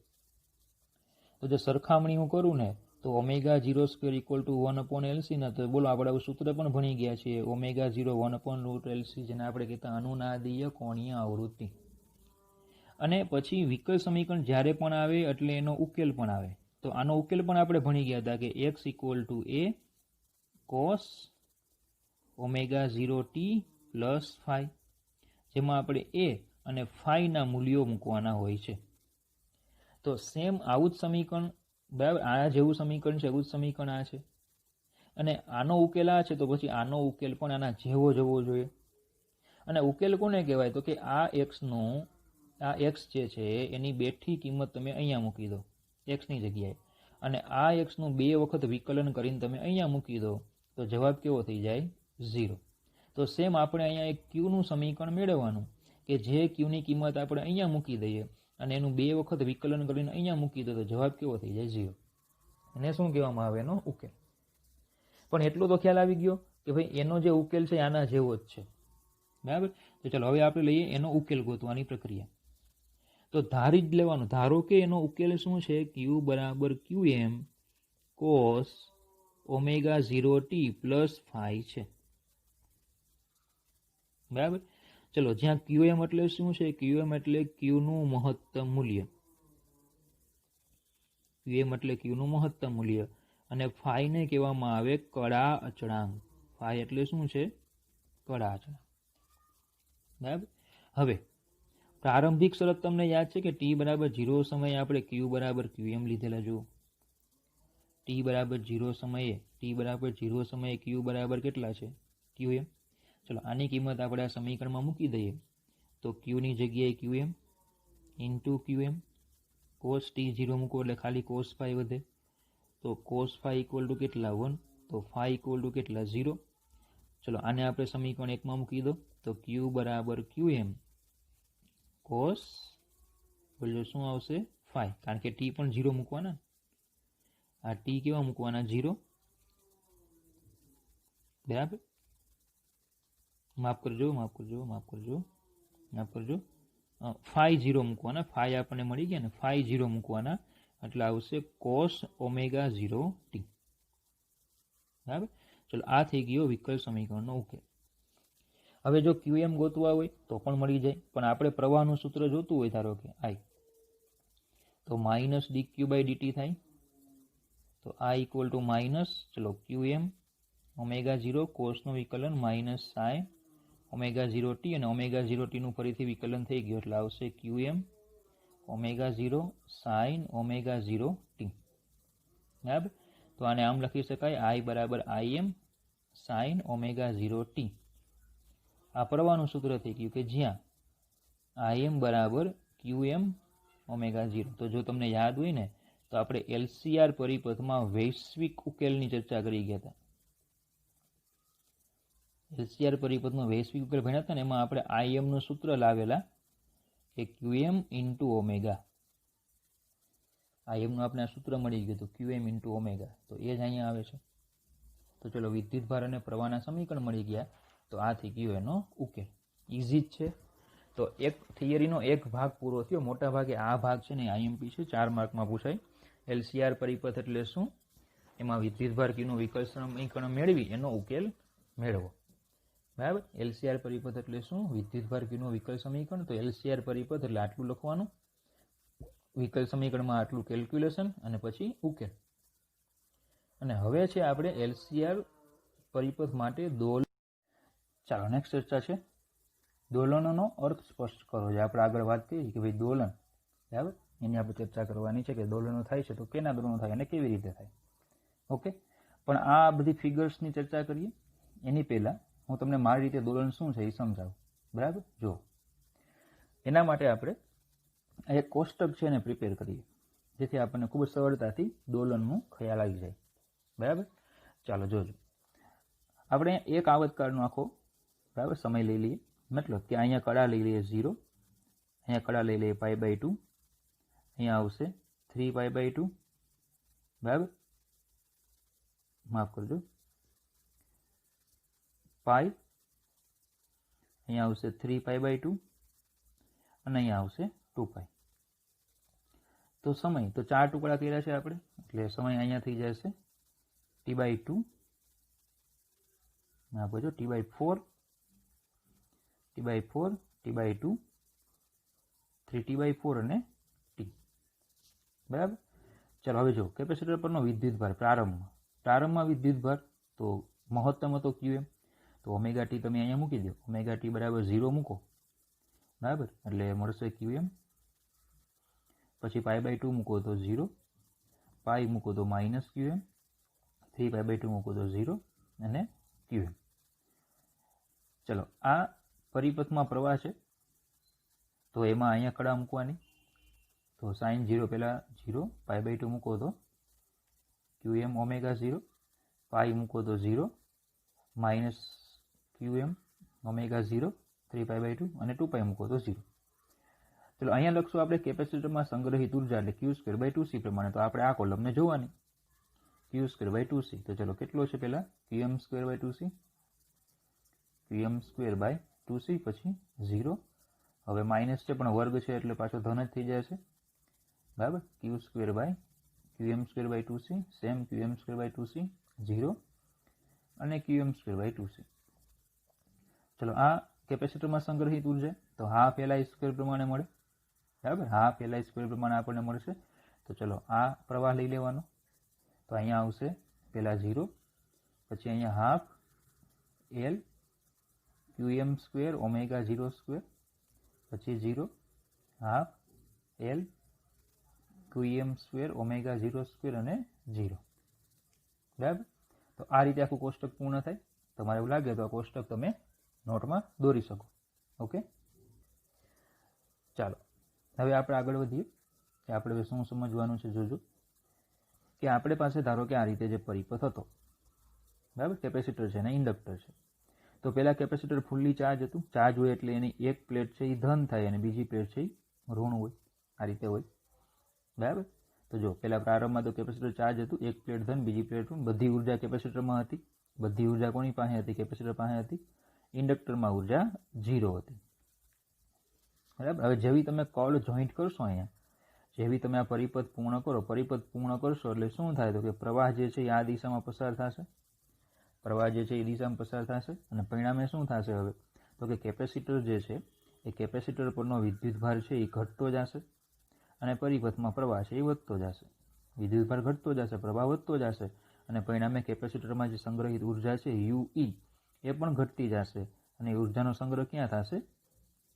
તો જો સરખામણી હું કરું ને તો ω02 ઇક્વલ ટુ 1/LC ને, તો બોલો આપણે આવું સૂત્ર પણ ભણી ગયા છીએ, ω0 1/√LC, જેને આપણે કહેતા અનુનાદીય કોણીય આવૃત્તિ. અને પછી વિકલ સમીકરણ જ્યારે પણ આવે એટલે એનો ઉકેલ પણ આવે. તો આનો ઉકેલ પણ આપણે ભણી ગયા હતા કે x equal to a cos ω0t plus φ, જેમાં આપણે a અને φ ના મૂલ્યો મૂકવાના હોય છે. તો સેમ આવું જ સમીકરણ, બરાબર, આ જેવું સમીકરણ છે, એવું જ સમીકરણ આ છે, અને આનો ઉકેલ આ છે, તો પછી આનો ઉકેલ પણ આના જેવો જ હોવો જોઈએ. અને ઉકેલ કોને કહેવાય? તો કે આ x જે છે એની બેઠી કિંમત તમે અહીંયા મૂકી દો x ની જગ્યાએ, અને આ x નું 2 વખત વિકલન કરીને તમે અહીંયા મૂકી દો, તો જવાબ કેવો થઈ જાય? 0. તો સેમ આપણે અહીંયા એક q નું સમીકરણ મેળવવાનું કે જે q ની કિંમત આપણે અહીંયા મૂકી દઈએ અને એનું 2 વખત વિકલન કરીને અહીંયા મૂકી દો, તો જવાબ કેવો થઈ જાય? 0. એને શું કહેવામાં આવે? એનો ઉકેલ. પણ એટલો તો ખ્યાલ આવી ગયો કે ભાઈ એનો જે ઉકેલ છે આના જેવો જ છે. બરાબર. તો ચાલો હવે આપણે લઈએ એનો ઉકેલ ગોતવાની પ્રક્રિયા. તો ધારી જ લેવાનું. ધારો કે એનો ઉકેલ શું છે? Q બરાબર QM cos ω0t પ્લસ φ છે. બરાબર. ચલો, જ્યાં QM એટલે શું છે? QM એટલે ક્યુનું મહત્તમ મૂલ્ય. QM એટલે ક્યુનું મહત્તમ મૂલ્ય અને ફાઈને કહેવામાં આવે કડા અચળાંક. ફાઈ એટલે શું છે? કડા અચળાંક. બરાબર. હવે પ્રારંભિક શરત તમને યાદ છે કે t બરાબર 0 સમયે આપણે q બરાબર qm લીધેલા. જુઓ, t બરાબર 0 સમયે q બરાબર કેટલા છે? qm. ચલો, આની કિંમત આપણે આ સમીકરણમાં મૂકી દઈએ તો q ની જગ્યાએ qm into qm. cos t0 મૂકો એટલે ખાલી cos phi વધે, તો cos phi ઇક્વલ ટુ કેટલા? 1. તો phi ઇક્વલ ટુ કેટલા? 0. ચલો, આને આપણે સમીકરણ 1 માં મૂકી દો તો q બરાબર qm cos, બોલો શું આવશે? phi. કારણ કે t પણ 0 મૂકવાના, આ t કેવા મૂકવાના? 0. બરાબર. માફ કરજો phi 0 મૂકવાના. phi આપણને મળી ગયા ને, phi 0 મૂકવાના એટલે આવશે cos ઓમેગા 0 t. બરાબર. ચલો, આ થઈ ગયો વિકલ સમીકરણનો ઉકેલ. હવે જો qm ગોતવા હોય તો પણ મળી જાય, પણ આપણે પ્રવાહનું સૂત્ર જોતું હોય, ધારો કે I, તો માઇનસ dq/dt થાય. તો I ઇક્વલ ટુ માઇનસ, ચલો, qm ઓમેગા 0 કોસનું વિકલન માઇનસ સાઇન ઓમેગા 0 t, અને ઓમેગા 0 t નું ફરીથી વિકલન થઈ ગયું એટલે આવશે qm omega 0 sine omega 0 t. બરાબર. તો આને આમ લખી શકાય I બરાબર im સાઇન ઓમેગા 0 t. આ પ્રવાહનું સૂત્ર થઈ ગયું કે જ્યાં im બરાબર qm ઓમેગા 0. તો જો તમને યાદ હોય ને તો આપણે LCR પરિપથમાં વૈશ્વિક ઉકેલની ચર્ચા કરી ગયા હતા. LCR પરિપથમાં વૈશ્વિક ઉકેલ ભણ્યા હતા ને, એમાં આપણે im નું સૂત્ર લાવેલા કે qm ઇન્ટુ ઓમેગા. im નું આપણે આ સૂત્ર મળી ગયું હતું, qm ઇન્ટુ ઓમેગા. તો એ જ અહીંયા આવે છે. તો ચલો, વિદ્યુતભાર અને પ્રવાહના સમીકરણ મળી ગયા. તો આ થઈ ગયો એનો ઉકેલ. ઇઝી જ છે. તો એક થિયરીનો એક ભાગ પૂરો થયો. મોટા ભાગે આ ભાગ છે ને IMP છે, 4 માર્કમાં પૂછાય. LCR પરિપથ એટલે શું, એમાં વિદ્યુતભાર કીનું વિકલ સમીકરણ મેળવી એનો ઉકેલ મેળવો. બરાબર. LCR પરિપથ એટલે શું? વિદ્યુતભાર કીનું વિકલ સમીકરણ. તો LCR પરિપથ એટલે આટલું લખવાનું, વિકલ સમીકરણમાં આટલું કેલ્ક્યુલેશન અને પછી ઉકેલ. અને હવે છે આપણે LCR પરિપથ માટે દોલન. ચાલો, નેક્સ્ટ ચર્ચા છે દોલનોનો અર્થ સ્પષ્ટ કરો. જે આપણે આગળ વાત કરી કે ભાઈ દોલન, બરાબર, એની આપણે ચર્ચા કરવાની છે કે દોલનો થાય છે તો કેના દોલનો થાય અને કેવી રીતે થાય. ઓકે. પણ આ બધી ફિગર્સની ચર્ચા કરીએ એની પહેલાં હું તમને મારી રીતે દોલન શું છે એ સમજાવું. બરાબર. જો, એના માટે આપણે એક કોષ્ટક છે એને પ્રિપેર કરીએ, જેથી આપણને ખૂબ જ સરળતાથી દોલનનું ખ્યાલ આવી જાય. બરાબર. ચાલો જોજો. આપણે એક આવતકાળનો આખો, બરાબર, સમય લઈ લઈએ. મતલબ કે અહીંયા કડા લઈ લઈએ 0, અહીંયા કડા લઈ લઈએ π/2, અહીંયા આવશે 3π/2. બરાબર. માફ કરજો, પાઈ, અહીંયા આવશે 3π/2 અને અહીંયા આવશે 2π. તો સમય તો 4 ટુકડા કર્યા છે આપણે, એટલે સમય અહીંયા થઈ જશે t/2, માફ કરજો, t/4, t/4, t/2, 3t/4 અને t. બરાબર. ચાલો, હવે જો કેપેસિટર પરનો વિદ્યુતભાર પ્રારંભમાં વિદ્યુતભાર તો મહત્તમ હતો qm, તો ઓમેગા ટી તમે અહીંયા મૂકી દો. ઓમેગા ટી બરાબર 0 મૂકો. બરાબર. એટલે મળશે qm. પછી π/2 મૂકો તો 0, પાઈ મૂકો તો -qm, 3π/2 મૂકો તો 0 અને qm. ચલો, આ પરિપથમાં પ્રવાહ છે તો એમાં અહીંયા કડા મૂકવાની. તો sin 0 પહેલાં 0, π/2 મૂકો તો qm ઓમેગા 0, પાઈ મૂકો તો 0, -qm ઓમેગા 0, 3π/2 અને 2π મૂકો તો 0. ચલો, અહીંયા લખશું આપણે કેપેસિટરમાં સંગ્રહિત ઉર્જા એટલે q²/2c પ્રમાણે. તો આપણે આ કોલમને જોવાની q²/2c. તો ચલો, કેટલો છે પહેલાં? qm²/2c, qm²/2c, પછી 0. હવે માઇનસ છે પણ વર્ગ છે એટલે પાછો ધન જ થઈ જશે. બરાબર. qm²/2c, સેમ qm²/2c, 0 અને qm²/2c. ચલો, આ કેપેસિટરમાં સંગ્રહિત ઉર્જા તો હાફ LI સ્ક્વેર પ્રમાણે મળે, બરાબર, હાફ LI સ્ક્વેર પ્રમાણે આપણને મળશે. તો ચલો આ પ્રવાહ લઈ લેવાનો, તો અહીંયા આવશે પહેલાં 0, પછી અહીંયા half L QM square omega 0 square, પછી 0 half L QM square omega 0 square અને 0, બરાબર. તો આ રીતે આખું કોષ્ટક પૂર્ણ થાય. તમારે એવું લાગે તો આ કોષ્ટક તમે નોટમાં દોરી શકો. ઓકે, ચાલો હવે આપણે આગળ વધીએ કે આપણે હવે શું સમજવાનું છે. જોજો કે આપણે પાસે ધારો કે આ રીતે જે પરિપથ હતો, બરાબર, કેપેસિટર છે અને ઇન્ડક્ટર છે. તો પહેલા કેપેસિટર ફૂલ્લી ચાર્જ હતું. ચાર્જ હોય એટલે એની એક પ્લેટ છે એ ધન થાય અને બીજી પ્લેટ છે એ ઋણ હોય, આ રીતે હોય, બરાબર. તો જો પહેલા પ્રારંભમાં તો કેપેસિટર ચાર્જ હતું, એક પ્લેટ ધન બીજી પ્લેટ ઋણ, બધી ઉર્જા કેપેસિટરમાં હતી. બધી ઉર્જા કોની પાસે હતી? કેપેસિટર પાસે હતી. ઇન્ડક્ટરમાં ઉર્જા 0 હતી, બરાબર. હવે જેવી તમે કોલ જોઈન્ટ કરશો, અહીંયા જેવી તમે આ પરિપથ પૂર્ણ કરો, પરિપથ પૂર્ણ કરશો એટલે શું થાય? તો કે પ્રવાહ જે છે એ આ દિશામાં પસાર થશે, પ્રવાહ જે છે એ દિશામાં પસાર થશે અને પરિણામે શું થશે? હવે તો કે કેપેસિટર જે છે એ કેપેસિટર પરનો વિદ્યુતભાર છે એ ઘટતો જશે અને પરિપથમાં પ્રવાહ છે એ વધતો જશે. વિદ્યુતભાર ઘટતો જશે, પ્રવાહ વધતો જશે અને પરિણામે કેપેસિટરમાં જે સંગ્રહિત ઉર્જા છે UE એ પણ ઘટતી જશે અને ઉર્જાનો સંગ્રહ ક્યાં થશે?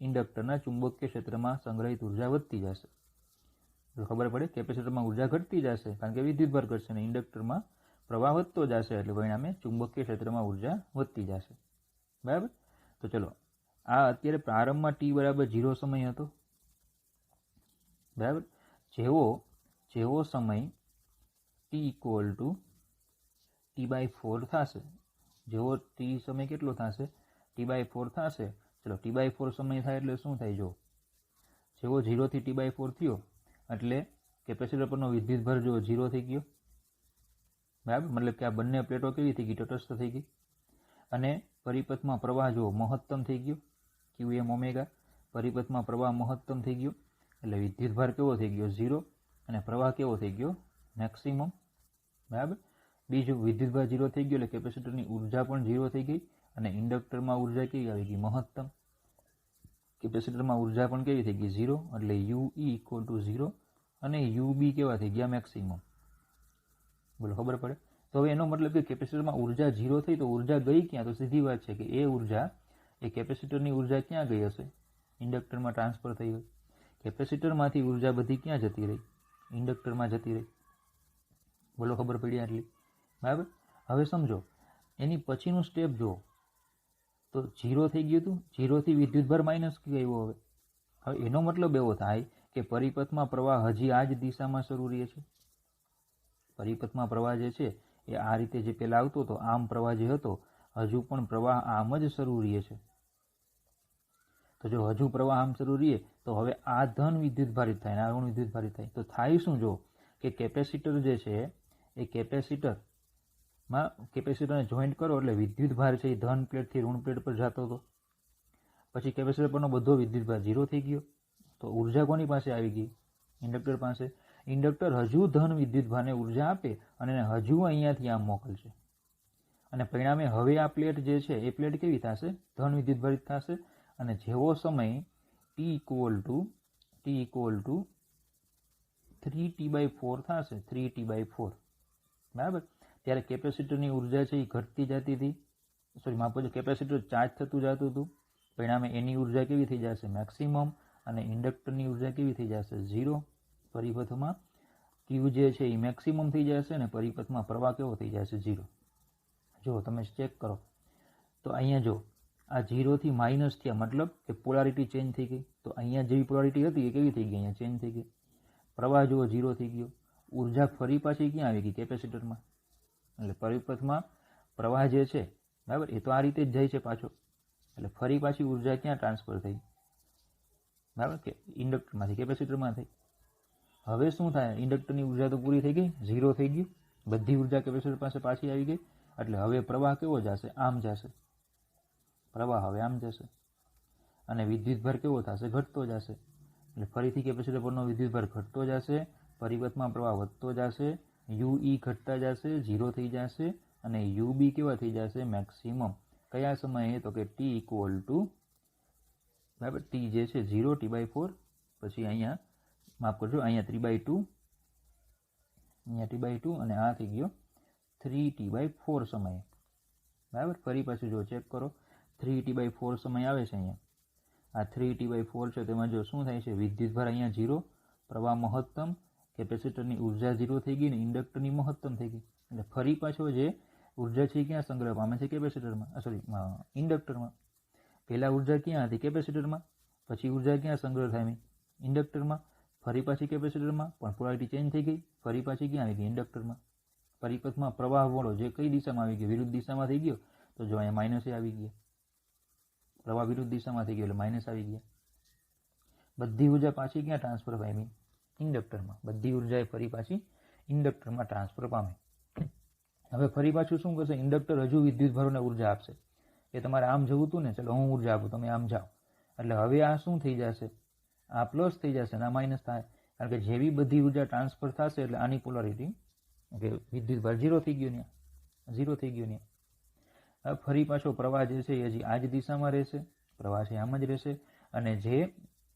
ઇન્ડક્ટરના ચુંબકીય ક્ષેત્રમાં સંગ્રહિત ઉર્જા વધતી જશે. જો ખબર પડે, કેપેસિટરમાં ઉર્જા ઘટતી જશે કારણ કે વિદ્યુતભાર ઘટશે અને ઇન્ડક્ટરમાં પ્રવાહ વધતો જશે એટલે પરિણામે ચુંબકીય ક્ષેત્રમાં ઉર્જા વધતી જશે, બરાબર. તો ચલો આ અત્યારે પ્રારંભમાં t બરાબર 0 સમય હતો, બરાબર. જેવો સમય t ઇક્વલ ટુ T/4 થશે, જેવો t સમય કેટલો થશે? T/4 થશે. ચલો T/4 સમય થાય એટલે શું થાય? જો જેવો 0 થી T/4 થયો એટલે કેપેસિટર પરનો વિદ્યુતભાર જો 0 થઈ ગયો, બરાબર. મતલબ કે આ બંને પ્લેટો કેવી થઈ ગઈ? તટસ્થ થઈ ગઈ. અને પરિપથમાં પ્રવાહ જો મહત્તમ થઈ ગયો, QM ઓમેગા, પરિપથમાં પ્રવાહ મહત્તમ થઈ ગયો એટલે વિદ્યુતભાર કેવો થઈ ગયો? 0 અને પ્રવાહ કેવો થઈ ગયો? મેક્સિમમ, બરાબર. બીજું વિદ્યુતભાર 0 થઈ ગયો એટલે કેપેસિટરની ઉર્જા પણ 0 થઈ ગઈ અને ઇન્ડક્ટરમાં ઉર્જા કેવી આવી ગઈ? મહત્તમ. કેપેસિટરમાં ઉર્જા પણ કેવી થઈ ગઈ? 0 એટલે UE ઇક્વલ ટુ 0 અને UB કેવા થઈ ગયા? મેક્સિમમ. બોલો ખબર પડે? તો હવે એનો મતલબ કે કેપેસિટરમાં ઉર્જા 0 થઈ તો ઉર્જા ગઈ ક્યાં? તો સીધી વાત છે કે એ ઉર્જા એ કેપેસિટરની ઉર્જા ક્યાં ગઈ હશે? ઇન્ડક્ટરમાં ટ્રાન્સફર થઈ હોય. કેપેસિટરમાંથી ઉર્જા બધી ક્યાં જતી રહી? ઇન્ડક્ટરમાં જતી રહી. બોલો ખબર પડી આટલી, બરાબર. હવે સમજો એની પછીનું સ્ટેપ જુઓ તો 0 થઈ ગયું હતું, 0 થી વિદ્યુતભાર માઇનસ ગયો. હવે એનો મતલબ એવો થાય કે પરિપથમાં પ્રવાહ હજી આ જ દિશામાં શરૂ રહે છે. પરિપથમાં પ્રવાહ જે છે એ આ રીતે જે પહેલા આવતો હતો આમ પ્રવાહ જે હતો હજુ પણ પ્રવાહ આમ જ શરૂ રહે છે. તો જો હજુ પ્રવાહ આમ શરૂ રહે તો હવે આ ધન વિદ્યુતભારિત થાય અને આ ઋણ વિદ્યુતભારિત થાય. તો થાય શું? જો કે કેપેસિટર જે છે એ કેપેસિટરને જોઈન્ટ કરો એટલે વિદ્યુતભાર છે એ ધન પ્લેટથી ઋણ પ્લેટ પર જતો હતો. પછી કેપેસિટર પરનો બધો વિદ્યુતભાર 0 થઈ ગયો તો ઉર્જા કોની પાસે આવી ગઈ? ઇન્ડક્ટર પાસે. ઇન્ડક્ટર હજુ ધન વિદ્યુતભારને ઉર્જા આપે અને એને હજુ અહીંયાથી આમ મોકલશે અને પરિણામે હવે આ પ્લેટ જે છે એ પ્લેટ કેવી થશે? ધન વિદ્યુતભારિત થશે અને જેવો સમય t ઇક્વલ ટુ 3T/4 થશે, 3T/4, બરાબર. ત્યારે કેપેસિટરની ઉર્જા છે એ ઘટતી જતી હતી, કેપેસિટર ચાર્જ થતું જતું હતું, પરિણામે એની ઉર્જા કેવી થઈ જશે? મેક્સિમમ. અને ઇન્ડક્ટરની ઉર્જા કેવી થઈ જશે? 0. પરિપથમાં Q જે છે એ મેક્સિમમ થઈ જશે અને પરિપથમાં પ્રવાહ કેવો થઈ જશે? 0. જો તમે ચેક કરો તો અહીંયા જો આ 0 થી માઇનસ થયા મતલબ કે પોલારિટી ચેન્જ થઈ ગઈ. તો અહીંયા જેવી પોલારિટી હતી એ કેવી થઈ ગઈ? અહીંયા ચેન્જ થઈ ગઈ. પ્રવાહ જુઓ 0 થઈ ગયો, ઉર્જા ફરી પાછી ક્યાં આવી ગઈ? કેપેસિટરમાં. એટલે પરિપથમાં પ્રવાહ જે છે, બરાબર, એ તો આ રીતે જ જાય છે પાછો એટલે ફરી પાછી ઉર્જા ક્યાં ટ્રાન્સફર થઈ? બરાબર, કે ઇન્ડક્ટરમાંથી કેપેસિટરમાં થઈ. હવે શું થાય? ઇન્ડક્ટરની ઉર્જા તો પૂરી થઈ ગઈ, 0 થઈ ગયું, બધી ઉર્જા કેપેસિટર પાસે પાછી આવી ગઈ એટલે હવે પ્રવાહ કેવો જશે? આમ જશે. પ્રવાહ હવે આમ જશે અને વિદ્યુતભાર કેવો થશે? ઘટતો જશે. એટલે ફરીથી કેપેસિટર પરનો વિદ્યુતભાર ઘટતો જશે, પરિપથમાં પ્રવાહ વધતો જશે, UE ઘટતા જશે, 0 થઈ જશે અને UB કેવા થઈ જશે? મેક્સિમમ. કયા સમયે? તો કે t ઇક્વલ ટુ બરાબર. ટી જે છે 0 T/4, પછી અહીંયા માફ કરજો, અહીંયા 3/2, અહીંયા T/2 અને આ થઈ ગયો 3T/4 સમયે. બરાબર. ફરી પાછું જો ચેક કરો, 3T/4 સમય આવે છે અહીંયા. આ 3T/4 છે, તેમાં જો શું થાય છે, વિદ્યુતભાર અહીંયા 0, પ્રવાહ મહત્તમ, કેપેસિટરની ઉર્જા 0 થઈ ગઈ ને ઇન્ડક્ટરની મહત્તમ થઈ ગઈ. એટલે ફરી પાછો જે ઉર્જા છે ક્યાં સંગ્રહ પામે છે, કેપેસિટરમાં, સોરી ઇન્ડક્ટરમાં. પહેલાં ઉર્જા ક્યાં હતી, કેપેસિટરમાં, પછી ઉર્જા ક્યાં સંગ્રહ થાય, ઇન્ડક્ટરમાં, ફરી પાછી કેપેસિટરમાં, પણ પોલારિટી ચેન્જ થઈ ગઈ, ફરી પાછી ક્યાં આવી ગઈ, ઇન્ડક્ટરમાં. પરિપથમાં પ્રવાહ વળો જે કઈ દિશામાં આવી ગયો, વિરુદ્ધ દિશામાં થઈ ગયો, તો જો અહીંયા માઇનસે આવી ગયા. પ્રવાહ વિરુદ્ધ દિશામાં થઈ ગયો એટલે માઇનસ આવી ગયા. બધી ઉર્જા પાછી ક્યાં ટ્રાન્સફર પામી, ઇન્ડક્ટરમાં. બધી ઉર્જા ફરી પાછી ઇન્ડક્ટરમાં ટ્રાન્સફર પામે. હવે ફરી પાછું શું કરશે, ઇન્ડક્ટર હજુ વિદ્યુતભારોને ઉર્જા આપશે. એ તમારે આમ જવું હતું ને, ચલો હું ઉર્જા આપું, તમે આમ જાઓ. એટલે હવે આ શું થઈ જશે, આ પ્લસ થઈ જશે અને આ માઇનસ થાય. કારણ કે જેવી બધી ઉર્જા ટ્રાન્સફર થશે એટલે આની પોલારિટી, કે વિદ્યુતભાર 0 થઈ ગયો, ત્યાં 0 થઈ ગયો. ત્યાં હવે ફરી પાછો પ્રવાહ જે છે એ હજી આ જ દિશામાં રહેશે, પ્રવાહ છે આમ જ રહેશે. અને જે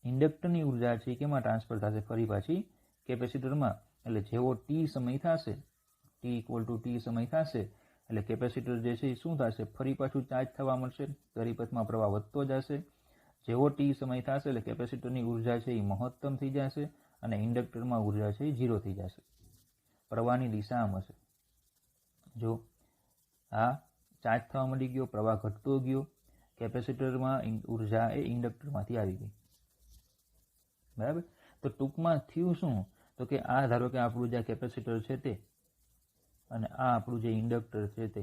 ઇન્ડક્ટરની ઉર્જા છે એ કેમાં ટ્રાન્સફર થશે, ફરી પાછી કેપેસિટરમાં. એટલે જેવો ટી સમય થશે, T = T સમય થશે એટલે કેપેસિટર જે છે એ શું થશે, ફરી પાછું ચાર્જ થવા મળશે, પરિપથમાં પ્રવાહ વધતો જશે. જેવો ટી સમય થશે એટલે કેપેસિટરની ઉર્જા છે એ મહત્તમ થઈ જશે અને ઇન્ડક્ટરમાં ઉર્જા છે એ 0 થઈ જશે. પ્રવાહની દિશા આમ હશે. જો આ ચાર્જ થવા માંડી ગયો, પ્રવાહ ઘટતો ગયો, કેપેસિટરમાં ઉર્જા એ ઇન્ડક્ટરમાંથી આવી ગઈ. બરાબર. તો ટૂંકમાં થયું શું, તો કે આ ધારો કે આપણું જે કેપેસિટર છે તે, અને આ આપણું જે ઇન્ડક્ટર છે તે.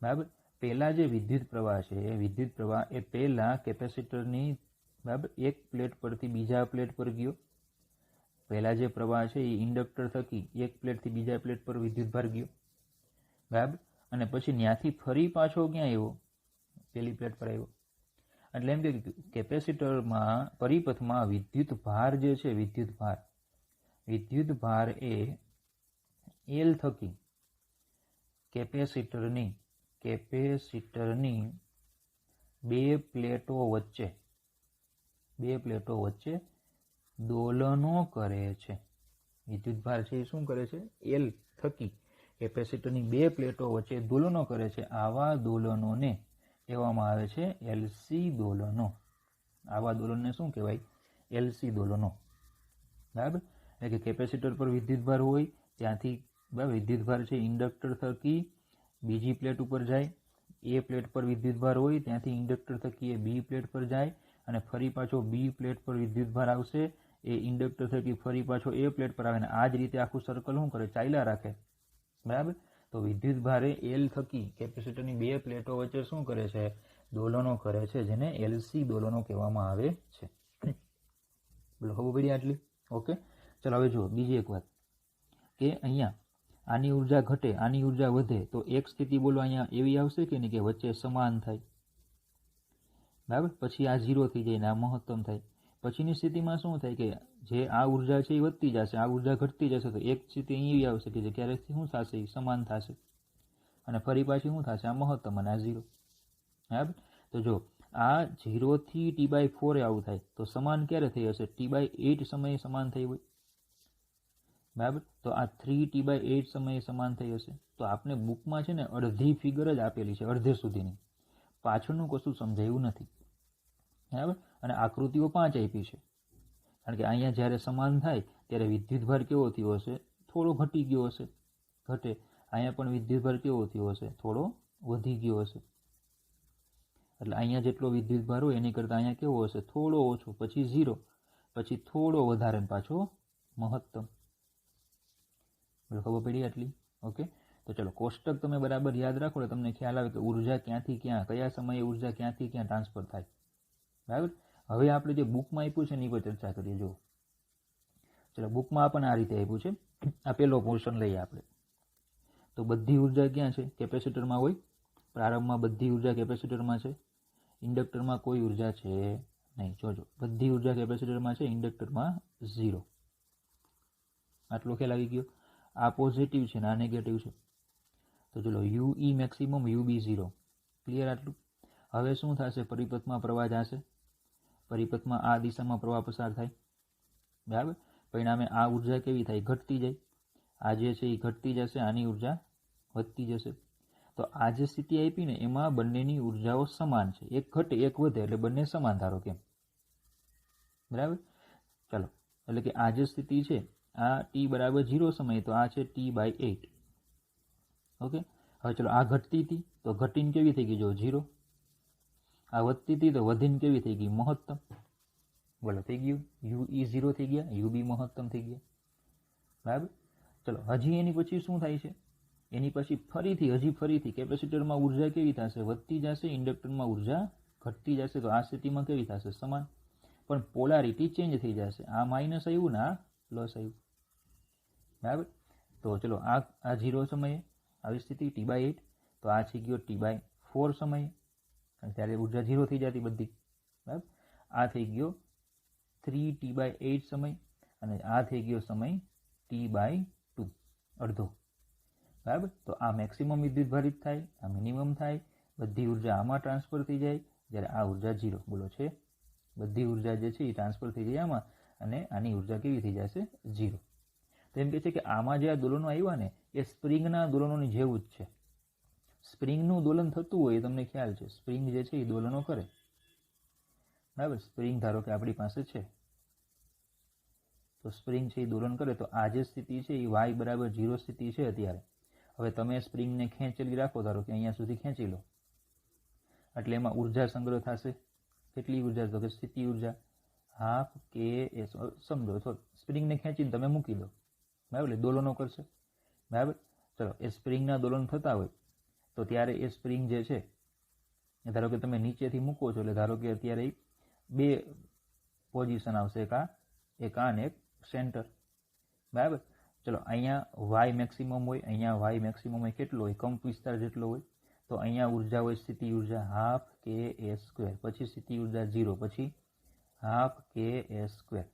બરાબર. પહેલા જે વિદ્યુત પ્રવાહ છે એ વિદ્યુત પ્રવાહ એ પહેલા કેપેસિટરની, બરાબર, એક પ્લેટ પરથી બીજા પ્લેટ પર ગયો. પહેલા જે પ્રવાહ છે એ ઇન્ડક્ટર થકી એક પ્લેટથી બીજા પ્લેટ પર વિદ્યુતભાર ગયો. બરાબર. અને પછી ત્યાંથી ફરી પાછો ક્યાં આવ્યો, પેલી પ્લેટ પર આવ્યો. એટલે એમ કે કેપેસિટરમાં પરિપથમાં વિદ્યુતભાર જે છે, વિદ્યુતભાર એ એલ થકી કેપેસિટરની બે પ્લેટો વચ્ચે દોલનો કરે છે. વિદ્યુતભાર છે એ શું કરે છે, એલ થકી કેપેસિટરની બે પ્લેટો વચ્ચે દોલનો કરે છે. આવા દોલનોને કહેવામાં આવે છે એલસી દોલનો. આવા દોલનને શું કહેવાય, એલસી દોલનો. બરાબર. એટલે કે કેપેસિટર પર વિદ્યુતભાર હોય, ત્યાંથી વિદ્યુતભાર છે ઇન્ડક્ટર થકી બીજી પ્લેટ ઉપર જાય. એ પ્લેટ પર વિદ્યુતભાર હોય, ત્યાંથી ઇન્ડક્ટર થકી એ બી પ્લેટ પર જાય અને ફરી પાછો બી પ્લેટ પર વિદ્યુતભાર આવશે, એ ઇન્ડક્ટર થકી ફરી પાછો એ પ્લેટ પર આવે. ને આ જ રીતે આખું સર્કલ શું કરે, ચાલ્યા રાખે. બરાબર. તો વિદ્યુતભારે એલ થકી કેપેસિટરની બે પ્લેટો વચ્ચે શું કરે છે, દોલનો કરે છે, જેને એલસી દોલનો કહેવામાં આવે છે. બોલો, ખબર પડી આટલી? ઓકે. ચાલો હવે જુઓ બીજી એક વાત, કે અહીંયા આની ઉર્જા ઘટે, આની ઉર્જા વધે, તો એક સ્થિતિ બોલો અહીંયા એવી આવશે કે નહીં, કે વચ્ચે સમાન થાય. બરાબર. પછી આ 0 થઈ જાય ને આ મહત્તમ થાય. પછીની સ્થિતિમાં શું થાય, કે જે આ ઉર્જા છે એ વધતી જશે, આ ઉર્જા ઘટતી જશે. તો એક સ્થિતિ એવી આવશે કે જે ક્યારેકથી શું થશે, સમાન થશે, અને ફરી પાછી શું થશે, આ મહત્તમ અને આ 0. બરાબર. તો જો આ 0 થી T/4 આવું થાય તો સમાન ક્યારે થઈ હશે, T/8 સમયે સમાન થઈ હોય. બરાબર. તો આ 3T/8 સમયે સમાન થઈ હશે. તો આપણે બુકમાં છે ને અડધી ફિગર જ આપેલી છે, અડધે સુધીની, પાછળનું કશું સમજાયું નથી. બરાબર. અને આકૃતિઓ 5 આપી છે. કારણ કે અહીંયા જ્યારે સમાન થાય ત્યારે વિદ્યુતભાર કેવો થયો હશે, થોડો ઘટી ગયો હશે, ઘટે. અહીંયા પણ વિદ્યુતભાર કેવો થયો હશે, થોડો વધી ગયો હશે. એટલે અહીંયા જેટલો વિદ્યુતભાર હોય એની કરતાં અહીંયા કેવો હશે, થોડો ઓછો, પછી 0, પછી થોડો વધારે પાછો મહત્તમ. ખબર પડી આટલી? ઓકે. તો ચલો કોષ્ટક તમે બરાબર યાદ રાખો એટલે તમને ખ્યાલ આવે કે ઉર્જા ક્યાંથી ક્યાં, કયા સમયે ઉર્જા ક્યાંથી ક્યાં ટ્રાન્સફર થાય. બરાબર. હવે આપણે જે બુકમાં આપ્યું છે એની પર ચર્ચા કરીએ. જુઓ, ચલો બુકમાં આપણને આ રીતે આપ્યું છે. આ પહેલો પોર્શન લઈએ આપણે. તો બધી ઉર્જા ક્યાં છે, કેપેસિટરમાં હોય. પ્રારંભમાં બધી ઉર્જા કેપેસિટરમાં છે, ઇન્ડક્ટરમાં કોઈ ઉર્જા છે નહીં. જોજો, બધી ઉર્જા કેપેસિટરમાં છે, ઇન્ડક્ટરમાં 0. આટલો ખ્યાલ આવી ગયો. આ પોઝિટિવ છે ને આ નેગેટિવ છે. તો ચલો UE મેક્સિમમ, UB 0. ક્લિયર આટલું? હવે શું થશે? પરિપથમાં પ્રવાહ જશે, પરિપથમાં આ દિશામાં પ્રવાહ પસાર થાય, બરાબર. પરિણામે આ ઉર્જા કેવી થાય? ઘટતી જાય. આ જે છે એ ઘટતી જશે, આની ઉર્જા વધતી જશે. તો આ જે સ્થિતિ આપી ને એમાં બંનેની ઉર્જાઓ સમાન છે, એક ઘટે એક વધે એટલે બંને સમાન ધારો કેમ, બરાબર. ચાલો, એટલે કે આ જે સ્થિતિ છે આ t બરાબર 0 સમય, તો આ છે t/8. ઓકે. હવે ચલો, આ ઘટતી હતી તો ઘટીને કેવી થઈ ગઈ? જો 0. આ વધતી હતી તો વધીને કેવી થઈ ગઈ? મહત્તમ. બોલો, થઈ ગયું? u 0 થઈ ગયા, u બી મહત્તમ થઈ ગયા, બરાબર. ચલો, હજી એની પછી શું થાય છે? એની પછી ફરીથી કેપેસિટરમાં ઉર્જા કેવી થશે? વધતી જશે, ઇન્ડક્ટરમાં ઉર્જા ઘટતી જશે. તો આ સ્થિતિમાં કેવી થશે? સમાન. પણ પોલારિટી ચેન્જ થઈ જશે. આ માઇનસ આવ્યું ને આ પ્લસ આવ્યું, બરાબર. તો ચલો, આ 0 સમયે આવી સ્થિતિ t/8, તો આ થઈ ગયો t/4 સમયે, અને ત્યારે ઉર્જા 0 થઈ જતી બધી, બરાબર. આ થઈ ગયો 3t/8 સમય, અને આ થઈ ગયો સમય t/2, અડધો, બરાબર. તો આ મેક્સિમમ વિદ્યુતભારિત થાય, આ મિનિમમ થાય, બધી ઉર્જા આમાં ટ્રાન્સફર થઈ જાય, જ્યારે આ ઉર્જા 0. બોલો, છે બધી ઉર્જા જે છે એ ટ્રાન્સફર થઈ જાય આમાં, અને આની ઉર્જા કેવી થઈ જશે? 0. તો એમ કહે છે કે આમાં જે આ દોલનો આવ્યા ને એ સ્પ્રિંગના દોલનોની જેવું જ છે. સ્પ્રિંગનું દોલન થતું હોય એ તમને ખ્યાલ છે, સ્પ્રિંગ જે છે એ દોલનો કરે, બરાબર. સ્પ્રિંગ ધારો કે આપણી પાસે છે, તો સ્પ્રિંગ છે એ દોલન કરે. તો આ જે સ્થિતિ છે એ y બરાબર 0 સ્થિતિ છે અત્યારે. હવે તમે સ્પ્રિંગને ખેંચેલી રાખો, ધારો કે અહીંયા સુધી ખેંચી લો, એટલે એમાં ઉર્જા સંગ્રહ થશે. કેટલી ઉર્જા? તો કે સ્થિતિ ઉર્જા હાફ કે એસ. સમજો તો સ્પ્રિંગને ખેંચીને તમે મૂકી દો, બરાબર, દોલનો કરશે, બરાબર. ચલો, એ સ્પ્રિંગના દોલન થતા હોય તો ત્યારે એ સ્પ્રિંગ જે છે, ધારો કે તમે નીચેથી મૂકો છો, એટલે ધારો કે અત્યારે બે પોઝિશન આવશે, એક આ ને એક સેન્ટર, બરાબર. ચલો, અહીંયા y મેક્સિમમ હોય, અહીંયા y મેક્સિમમ હોય કેટલો હોય? કંપ વિસ્તાર જેટલો હોય. તો અહીંયા ઉર્જા હોય સ્થિતિ ઉર્જા હાફ કે એસ સ્ક્વેર, પછી સ્થિતિ ઉર્જા 0, પછી હાફ કે એસ સ્ક્વેર,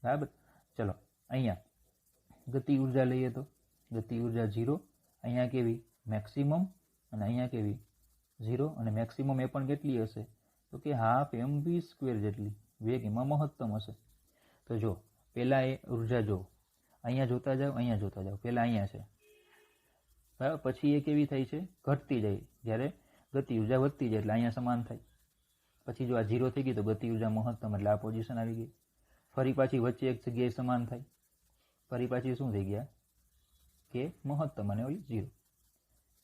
બરાબર. ચલો, અહીંયા ગતિ ઉર્જા લઈએ તો ગતિ ઉર્જા 0, અહીંયા કેવી? મેક્સિમમ, અને અહીંયા કેવી? 0. અને મેક્સિમમ એ પણ કેટલી હશે? તો કે હાફ mv સ્ક્વેર જેટલી. વેગ એમાં મહત્તમ હશે. તો જો પહેલા એ ઉર્જા જો અહીંયા જોતા જાઓ, અહીંયા જોતા જાઓ. પહેલા અહીંયા છે, બરાબર. પછી એ કેવી થાય છે? ઘટતી જાય. જ્યારે ગતિ ઉર્જા વધતી જાય એટલે અહીંયા સમાન થાય. પછી જો આ 0 થઈ ગઈ તો ગતિ ઉર્જા મહત્તમ, એટલે આ પોઝિશન આવી ગઈ. ફરી પાછી વચ્ચે એક જગ્યાએ સમાન થાય, ફરી પાછી શું થઈ ગયા? કે મહત્તમ, અને ઓલી 0,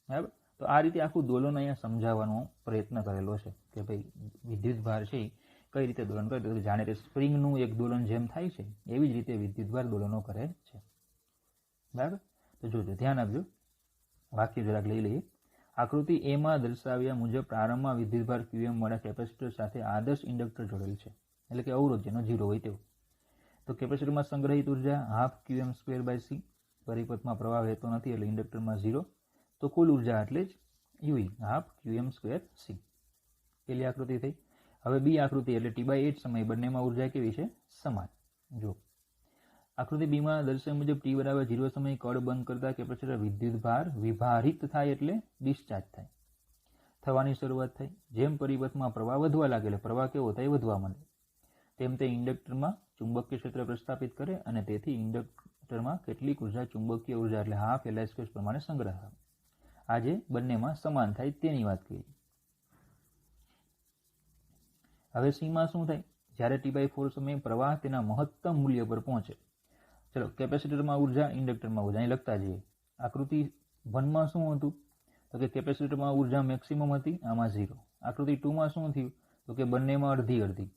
બરાબર. તો આ રીતે આખું દોલન અહીંયા સમજાવવાનો પ્રયત્ન કરેલો છે કે ભાઈ વિદ્યુતભાર છે કઈ રીતે દોલન કરે. તો જાણે કે સ્પ્રિંગનું એક દોલન જેમ થાય છે એવી જ રીતે વિદ્યુતભાર દોલનો કરે છે, બરાબર. તો જોજો, ધ્યાન આપજો. વાક્ય જરાક લઈ લઈએ. આકૃતિ એ માં દર્શાવ્યા મુજબ પ્રારંભમાં વિદ્યુતભાર qm વાળા કેપેસિટર સાથે આદર્શ ઇન્ડક્ટર જોડેલ છે, એટલે કે અવરોધ જેનો 0 હોય તેવું. તો કેપેસિટરમાં સંગ્રહિત ઉર્જા હાફ qm²/c. પરિપથમાં પ્રવાહ વહેતો નથી એટલે ઇન્ડક્ટરમાં 0. તો કુલ ઉર્જા એટલે જ u હાફ qm²c. પેલી આકૃતિ થઈ. હવે બી આકૃતિ એટલે t/8 સમય, બંનેમાં ઉર્જા કેવી છે? સમાન. જો આકૃતિ બી માં દર્શાવ્યા મુજબ t બરાબર 0 સમયે કળ બંધ કરતા કેપેસિટર વિદ્યુતભાર વિભારિત થાય એટલે ડિસ્ચાર્જ થાય, થવાની શરૂઆત થાય. જેમ પરિપથમાં પ્રવાહ વધવા લાગે એટલે પ્રવાહ કેવો થાય? વધવા માંડે. તેમ તે ઇન્ડક્ટરમાં ચુંબકીય ક્ષેત્ર પ્રસ્થાપિત કરે, અને તેથી ઇન્ડક્ટરમાં કેટલીક ઉર્જા ચુંબકીય ઉર્જા એટલે હાફ Li² પ્રમાણે સંગ્રહ થાય. આજે બંનેમાં સમાન થાય તેની વાત કરી. હવે સીમાં શું થાય? જ્યારે t/4 સમયે પ્રવાહ તેના મહત્તમ મૂલ્ય પર પહોંચે. ચલો, કેપેસિટરમાં ઉર્જા, ઇન્ડક્ટરમાં ઉર્જા, અહીં લખતા જઈએ. આકૃતિ 1 માં શું હતું? તો કે કેપેસિટરમાં ઉર્જા મેક્સિમમ હતી, આમાં 0. આકૃતિ 2 માં શું થયું? તો કે બંનેમાં અડધી અડધી.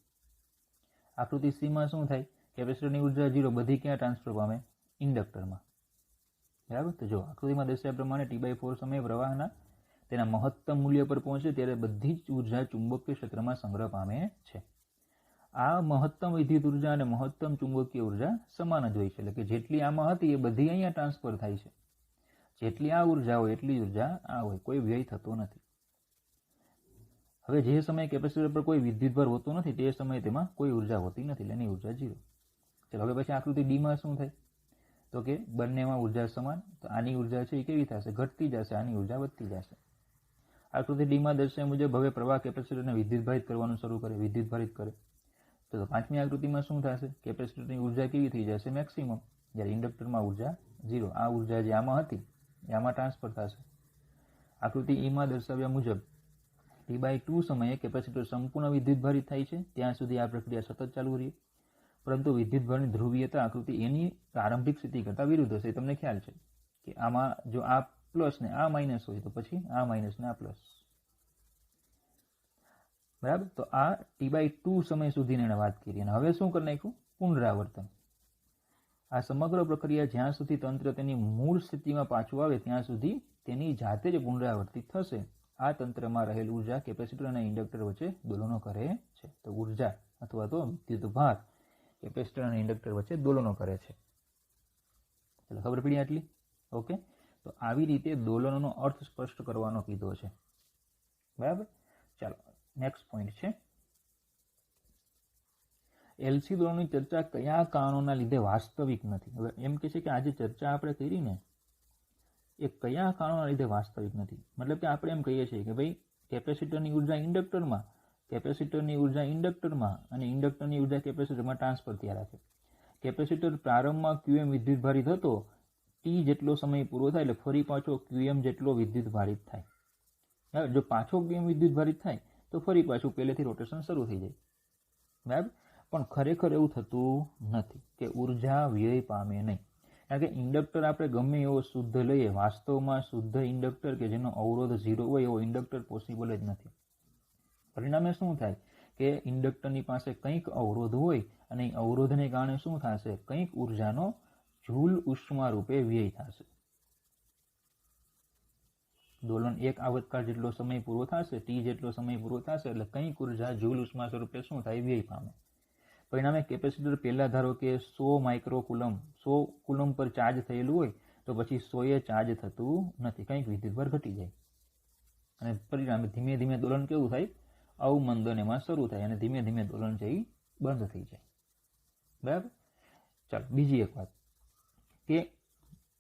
આકૃતિ સી માં શું થાય? કેપેસિટરની ઉર્જા 0, બધી ક્યાં ટ્રાન્સફર પામે? ઇન્ડક્ટરમાં, બરાબર. તો જો આકૃતિમાં દર્શાવ્યા પ્રમાણે t/4 સમયે પ્રવાહના તેના મહત્તમ મૂલ્ય પર પહોંચે ત્યારે બધી જ ઉર્જા ચુંબકીય ક્ષેત્રમાં સંગ્રહ પામે છે. આ મહત્તમ વિદ્યુત ઉર્જા અને મહત્તમ ચુંબકીય ઉર્જા સમાન જ હોય છે, એટલે કે જેટલી આમાં હતી એ બધી અહીંયા ટ્રાન્સફર થાય છે. જેટલી આ ઉર્જા હોય એટલી ઉર્જા આ હોય, કોઈ વ્યય થતો નથી. હવે જે સમયે કેપેસિટર પર કોઈ વિદ્યુતભાર હોતો નથી તે સમયે તેમાં કોઈ ઉર્જા હોતી નથી, એટલે એની ઉર્જા 0. ચલો, હવે પછી આકૃતિ ડી માં શું થાય? તો કે બંનેમાં ઉર્જા સમાન. તો આની ઉર્જા છે એ કેવી થશે? ઘટતી જશે, આની ઉર્જા વધતી જશે. આકૃતિ ડીમાં દર્શાવ્યા મુજબ હવે પ્રવાહ કેપેસિટરને વિદ્યુતભારિત કરવાનું શરૂ કરે, વિદ્યુતભારિત કરે. તો પાંચમી આકૃતિમાં શું થશે? કેપેસિટરની ઉર્જા કેવી થઈ જશે? મેક્સિમમ. જ્યારે ઇન્ડક્ટરમાં ઉર્જા 0. આ ઉર્જા જે આમાં હતી એ આમાં ટ્રાન્સફર થશે. આકૃતિ ઈમાં દર્શાવ્યા મુજબ T/2 સમયે કેપેસિટર સંપૂર્ણ વિદ્યુતભારિત થાય છે. ત્યાં સુધી આ પ્રક્રિયા સતત ચાલુ રહી. પરંતુ વિદ્યુતભારની ધ્રુવીયતા આકૃતિ એની પ્રારંભિક સ્થિતિ કરતાં વિરુદ્ધ હશે. તમને ખ્યાલ છે કે આમાં જો આ પ્લસ ને આ માઇનસ હોય તો પછી આ માઇનસ ને આ પ્લસ. બરાબર. તો આ T/2 સમય સુધીની એને વાત કરી. અને હવે શું કરી નાખ્યું? પુનરાવર્તન. આ સમગ્ર પ્રક્રિયા જ્યાં સુધી તંત્ર તેની મૂળ સ્થિતિમાં પાછું આવે ત્યાં સુધી તેની જાતે જ પુનરાવર્તિત થશે. આ તંત્રમાં રહેલ ઉર્જા કેપેસિટર અને ઇન્ડક્ટર વચ્ચે દોલનો કરે છે. તો ઉર્જા અથવા તો વિદ્યુતભાર કેપેસિટર અને ઇન્ડક્ટર વચ્ચે દોલનો કરે છે. ચલો, ખબર પડી આટલી? ઓકે. તો આવી રીતે દોલનોનો અર્થ સ્પષ્ટ કરવાનો કીધો છે. બરાબર. ચાલો, નેક્સ્ટ પોઈન્ટ છે એલસી દોલનની ચર્ચા કયા કારણોના લીધે વાસ્તવિક નથી. હવે એમ કે છે કે આજે ચર્ચા આપણે કરી ને એ કયા કારણોના લીધે વાસ્તવિક નથી. મતલબ કે આપણે એમ કહીએ છીએ કે ભાઈ કેપેસિટરની ઉર્જા ઇન્ડક્ટરમાં, કેપેસિટરની ઉર્જા ઇન્ડક્ટરમાં અને ઇન્ડક્ટરની ઉર્જા કેપેસિટરમાં ટ્રાન્સફર થયા રાખે. કેપેસિટર પ્રારંભમાં QM વિદ્યુતભારિત હતો. T જેટલો સમય પૂરો થાય એટલે ફરી પાછો QM જેટલો વિદ્યુતભારિત થાય. જો પાછો QM વિદ્યુતભારિત થાય તો ફરી પાછું પહેલેથી રોટેશન શરૂ થઈ જાય. બરાબર. પણ ખરેખર એવું થતું નથી કે ઉર્જા વ્યય પામે નહીં. કારણ કે ઇન્ડક્ટર આપણે ગમે એવો શુદ્ધ લઈએ, વાસ્તવમાં શુદ્ધ ઇન્ડક્ટર કે જેનો અવરોધ 0 હોય એવો ઇન્ડક્ટર પોસિબલ જ નથી. પરિણામે શું થાય કે ઇન્ડક્ટરની પાસે કંઈક અવરોધ હોય અને અવરોધને કારણે શું થશે? કંઈક ઉર્જાનો જૂલ ઉષ્મા રૂપે વ્યય થશે. દોલન એક આવર્તકાળ જેટલો સમય પૂરો થશે, T જેટલો સમય પૂરો થશે એટલે કંઈક ઉર્જા જૂલ ઉષ્મા સ્વરૂપે શું થાય? વ્યય પામે. પરિણામે કેપેસિટર પહેલા ધારો કે 100 માઇક્રોકુલમ 100 કુલમ પર ચાર્જ થયેલું હોય તો પછી 100 ચાર્જ થતું નથી, કંઈક વિદ્યુતભાર ઘટી જાય. અને પરિણામે ધીમે ધીમે દોલન કેવું થાય? અવમંદન એમાં શરૂ થાય અને ધીમે ધીમે દોલન છે એ બંધ થઈ જાય. બરાબર. ચાલો, બીજી એક વાત કે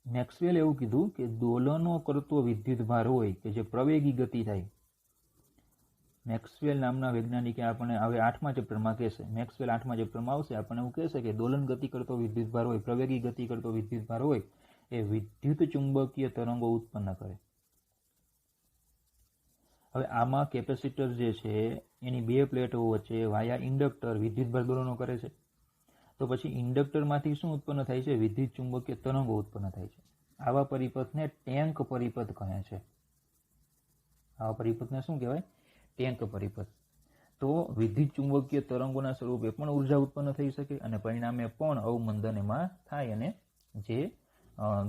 મેક્સવેલ એવું કીધું કે દોલનો કરતો વિદ્યુતભાર હોય કે જે પ્રવેગી ગતિ થાય. મેક્સવેલ નામના વૈજ્ઞાનિકે આપણને હવે 8મા ચેપ્ટરમાં કહેશે, મેક્સવેલ 8મા ચેપ્ટરમાં આવશે, આપણને એવું કહેશે કે દોલન ગતિ કરતો વિદ્યુતભાર હોય, પ્રવેગી ગતિ કરતો વિદ્યુતભાર હોય એ વિદ્યુત ચુંબકીય તરંગો ઉત્પન્ન કરે. હવે આમાં કેપેસિટર જે છે એની બે પ્લેટો વચ્ચે વાયા ઇન્ડક્ટર વિદ્યુતભાર દોલનો કરે છે. તો પછી ઇન્ડક્ટરમાંથી શું ઉત્પન્ન થાય છે? વિદ્યુત ચુંબકીય તરંગો ઉત્પન્ન થાય છે. આવા પરિપથને ટેન્ક પરિપથ કહે છે. આવા પરિપથને શું કહેવાય? ટેન્ક પરિપથ. તો વિદ્યુત ચુંબકીય તરંગોના સ્વરૂપે પણ ઉર્જા ઉત્પન્ન થઈ શકે અને પરિણામે પણ અવમંદન એમાં થાય અને જે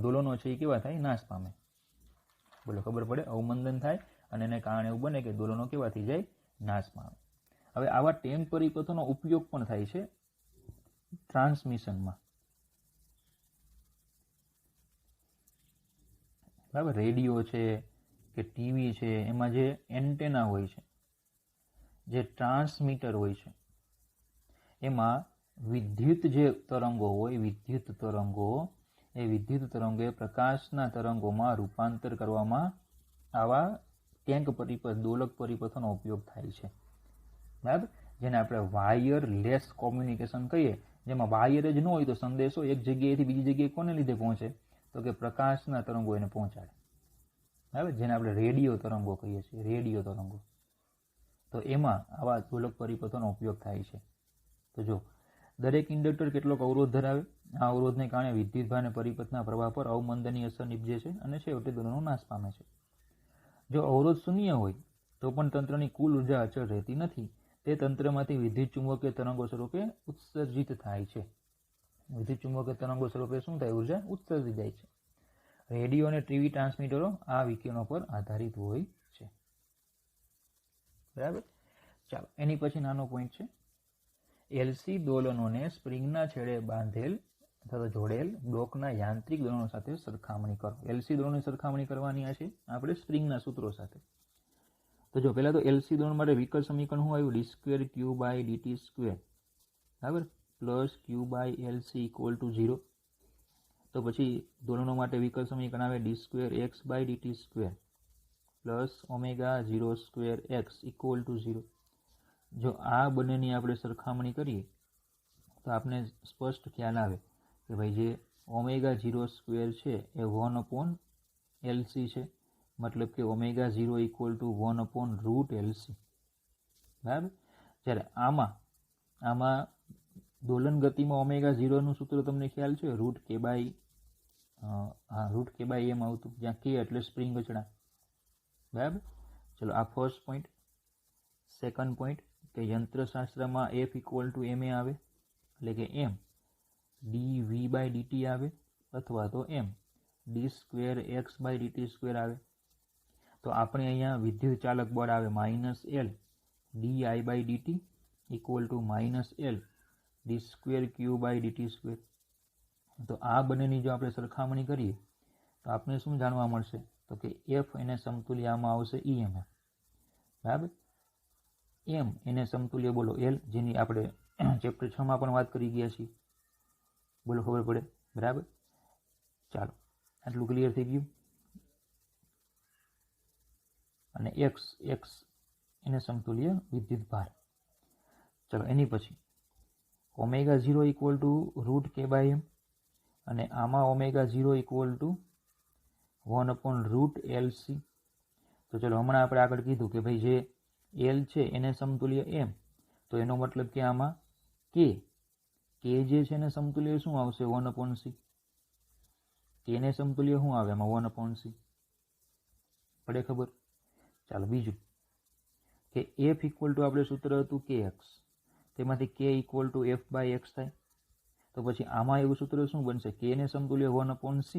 દોલનો છે એ કેવા થાય? નાશ પામે. બોલો, ખબર પડે? અવમંદન થાય અને એને કારણે એવું બને કે દોલનો કેવા થઈ જાય? નાશ પામે. હવે આવા ટેન્ક પરિપથોનો ઉપયોગ પણ થાય છે ટ્રાન્સમિશનમાં. બરાબર. રેડિયો છે કે ટીવી છે એમાં જે એન્ટેના હોય છે, જે ટ્રાન્સમીટર હોય છે, એમાં વિદ્યુત જે તરંગો હોય, વિદ્યુત તરંગો એ પ્રકાશના તરંગોમાં રૂપાંતર કરવામાં આવા ટેન્ક પરિપથ, દોલક પરિપથોનો ઉપયોગ થાય છે. બરાબર. જેને આપણે વાયરલેસ કોમ્યુનિકેશન કહીએ, જેમાં વાયર જ ન હોય તો સંદેશો એક જગ્યાએથી બીજી જગ્યાએ કોને લીધે પહોંચે? તો કે પ્રકાશના તરંગો એને પહોંચાડે. બરાબર. જેને આપણે રેડિયો તરંગો કહીએ છીએ, રેડિયો તરંગો. તો એમાં આવા દોલક પરિપથોનો ઉપયોગ થાય છે. તો જો દરેક ઇન્ડક્ટર કેટલોક અવરોધ ધરાવે, આ અવરોધને કારણે વિદ્યુતભાર અને પરિપથના પ્રવાહ પર અવમંદનની અસર નિપજે છે અને છેવટે દોલનો નાશ પામે છે. જો અવરોધ શૂન્ય હોય તો પણ તંત્રની કુલ ઉર્જા અચળ રહેતી નથી. તે તંત્રમાંથી વિદ્યુત ચુંબકીય તરંગો સ્વરૂપે ઉત્સર્જિત થાય છે. વિદ્યુત ચુંબકીય તરંગો સ્વરૂપે શું થાય? ઉર્જા ઉત્સર્જિત જાય છે. રેડિયો અને ટીવી ટ્રાન્સમીટરો આ વિકિરણો પર આધારિત હોય છે. બરાબર. ચાલો, એની પછી નાનો પોઈન્ટ છે એલસી દોલનોને સ્પ્રિંગના છેડે બાંધેલ અથવા જોડેલ બ્લોકના યાંત્રિક દોલનો સાથે સરખામણી કરો. એલસી દોલનોની સરખામણી કરવાની છે આપણે સ્પ્રિંગના સૂત્રો સાથે. તો જો પહેલા તો એલસી દોલન માટે વિકલ સમીકરણ શું આવ્યું? d2q/dt². બરાબર. Plus q/LC = 0. તો પછી દોલનો માટે વિકલ સમીકરણ આવે d2x/dt². Plus omega 0 square x equal to 0. જો આ બંનેની આપણે સરખામણી કરીએ તો આપણે સ્પષ્ટ ખ્યાલ આવે કે ભાઈ જે ઓમેગા 0 સ્ક્વેર છે એ 1/LC છે, મતલબ કે ઓમેગા 0 ઇક્વલ ટુ 1/√LC. બરાબર. જ્યારે આમાં દોલન ગતિમાં ઓમેગા 0નું સૂત્ર તમને ખ્યાલ છે, √k/m આવતું, જ્યાં k એટલે સ્પ્રિંગ અચળાંક. બરાબર. ચલો આ ફર્સ્ટ પોઈન્ટ. સેકન્ડ પોઈન્ટ કે યંત્રશાસ્ત્રમાં F ઇક્વલ ટુ ma આવે, એટલે કે m dv/dt આવે, અથવા તો m d2x/dt2 આવે. તો આપણે અહીંયા વિદ્યુત ચાલક બળ આવે -L di/dt equal to -L d2q/dt2. તો આ બંનેની જો આપણે સરખામણી કરીએ તો આપણે શું જાણવા મળશે, તો કે F એને સમતુલ્ય આમાં આવશે EMF. બરાબર. m એને સમતુલ્ય બોલો L, જેની આપણે ચેપ્ટર 6 માં પણ વાત કરી ગયા છીએ. બોલો ખબર પડે. બરાબર. ચાલો આટલું ક્લિયર થઈ ગયું. અને x એને સમતુલ્ય વિદ્યુત ભાર. ચલો એની પછી ઓમેગા 0 ઇક્વલ ટુ √k/m અને આમાં ઓમેગા 0 ઇક્વલ ટુ 1/√LC. તો ચલો હમણાં આપણે આગળ કીધું કે ભાઈ જે L છે એને સમતુલ્ય m, તો એનો મતલબ કે આમાં k જે છે એને સમતુલ્ય શું આવશે, 1/c. k ને સમતુલ્ય શું આવે એમાં, 1/c. પડે ખબર. ચાલો બીજું કે F ઇક્વલ ટુ આપણે સૂત્ર હતું kx, તેમાંથી k ઇક્વલ ટુ f/x થાય. તો પછી આમાં એવું સૂત્ર શું બનશે, k ને સમતુલ્ય 1/c,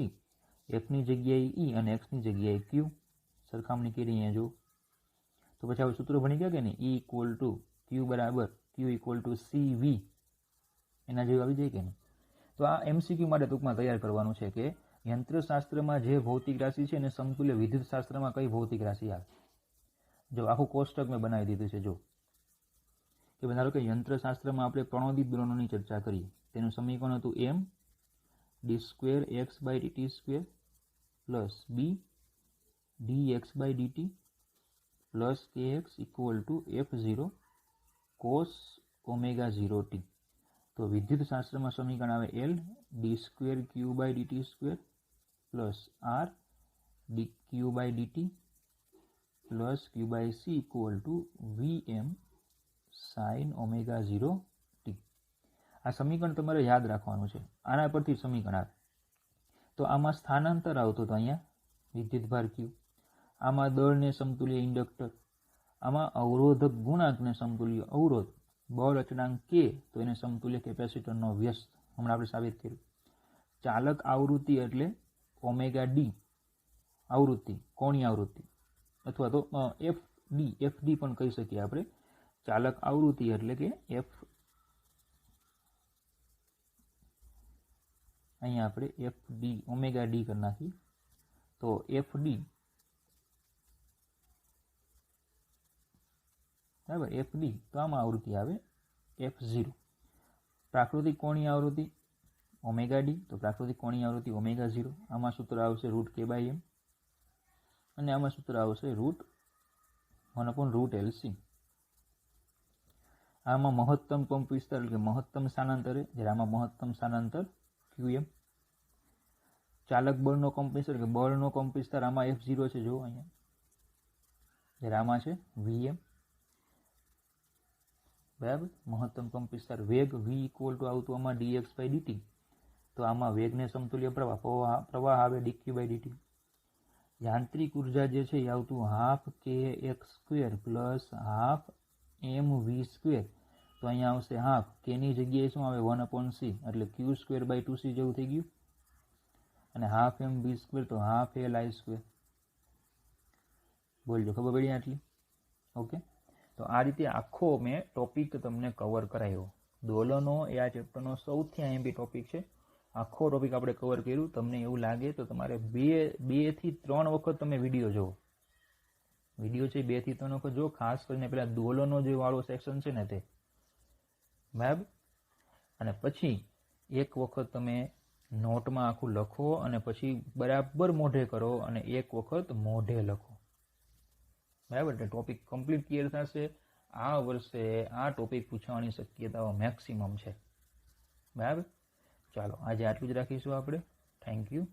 f ની જગ્યાએ e અને x ની જગ્યાએ q. સરખામણી કરી અહીંયા જો. તો પછી આપણે સૂત્ર ભણી ગયા કે નહીં, E ઇક્વલ ટુ q બરાબર q ઇક્વલ ટુ cv, એના જેવું આવી જાય કે નહીં. તો આ MCQ માટે ટૂંકમાં તૈયાર કરવાનું છે કે યંત્રશાસ્ત્રમાં જે ભૌતિક રાશિ છે એને સમતુલ્ય વિદ્યુત શાસ્ત્રમાં કઈ ભૌતિક રાશિ આવે. જો આખું કોષ્ટક મેં બનાવી દીધું છે. જો કે ધારો કે યંત્રશાસ્ત્રમાં આપણે પ્રણોદિત દ્રોણોની ચર્ચા કરીએ, તેનું સમીકરણ હતું m d2x/dt2 plus b dx/dt plus kx equal to f0 cos omega 0t. તો વિદ્યુત શાસ્ત્રમાં સમીકરણ આવે L d2q/dt2 plus r dq/dt plus q/c equal to vm sin omega 0t. આ સમીકરણ તમારે યાદ રાખવાનું છે. આના પરથી સમીકરણ આવે. તો આમાં સ્થાનાંતર આવતું તો અહીંયા વિદ્યુતભાર q, આમાં દળને સમતુલ્ય ઇન્ડક્ટર, આમાં અવરોધક ગુણાંકને સમતુલ્ય અવરોધ, બળ અચળાંક k તો એને સમતુલ્ય કેપેસિટરનો વ્યસ્ત. હમણાં આપણે સાબિત કર્યું. ચાલક આવૃત્તિ એટલે ઓમેગા d આવૃત્તિ, કોણીય આવૃત્તિ, અથવા તો fd પણ કહી શકીએ આપણે. ચાલક આવૃત્તિ એટલે કે f, અહીંયા આપણે fd ઓમેગા d કરી નાખી. તો fd બરાબર, fd તો આમાં આવૃત્તિ આવે f0. પ્રાકૃતિક કોણીય આવૃત્તિ ઓમેગા d, તો પ્રાકૃતિક કોણીય આવૃત્તિ ઓમેગા 0. આમાં સૂત્ર આવશે √k/m અને આમાં સૂત્ર આવશે √1/√LC. આમાં મહત્તમ કંપ વિસ્તાર એટલે કે મહત્તમ સ્થાનાંતરે, જ્યારે આમાં મહત્તમ સ્થાનાંતર qm. ચાલક બળનો કંપ વિસ્તાર એટલે કે બળનો કંપ વિસ્તાર આમાં f0 છે, જો અહીંયા, જ્યારે આમાં છે vm. બરાબર. મહત્તમ કંપ વિસ્તાર. વેગ v ઇક્વલ ટુ આવતું આમાં dx/dt, તો આમાં વેગને સમતુલ્ય પ્રવાહ આવે dq/dt. યાંત્રિક ઉર્જા જે છે એ આવતું 12kx² પ્લસ 12mv². તો અહીંયા આવશે હાફ, k ની જગ્યાએ શું આવે 1/c, એટલે q²/2c જેવું થઈ ગયું. અને 12mv² તો 12li². બોલજો ખબર પડી આટલી. ઓકે. તો આ રીતે આખો મેં ટોપિક તમને કવર કરાયો. દોલનો એ આ ચેપ્ટરનો સૌથી IMP ટોપિક છે. આખો ટોપિક આપણે કવર કર્યું. તમને એવું લાગે તો તમારે 2 થી 3 વખત તમે વિડીયો જુઓ. વિડીયો છે 2 થી 3 વખત જો, ખાસ કરીને પેલા દોલનો જે વાળો સેક્શન છે ને તે. બરાબર. અને પછી એક વખત તમે નોટમાં આખું લખો અને પછી બરાબર મોઢે કરો અને એક વખત મોઢે લખો. બરાબર, એટલે ટોપિક કમ્પ્લીટ ક્લિયર થશે. આ વર્ષે આ ટોપિક પૂછવાની શક્યતાઓ મેક્સિમમ છે. બરાબર, ચાલો આજે આટલું જ રાખીશું આપણે. Thank you.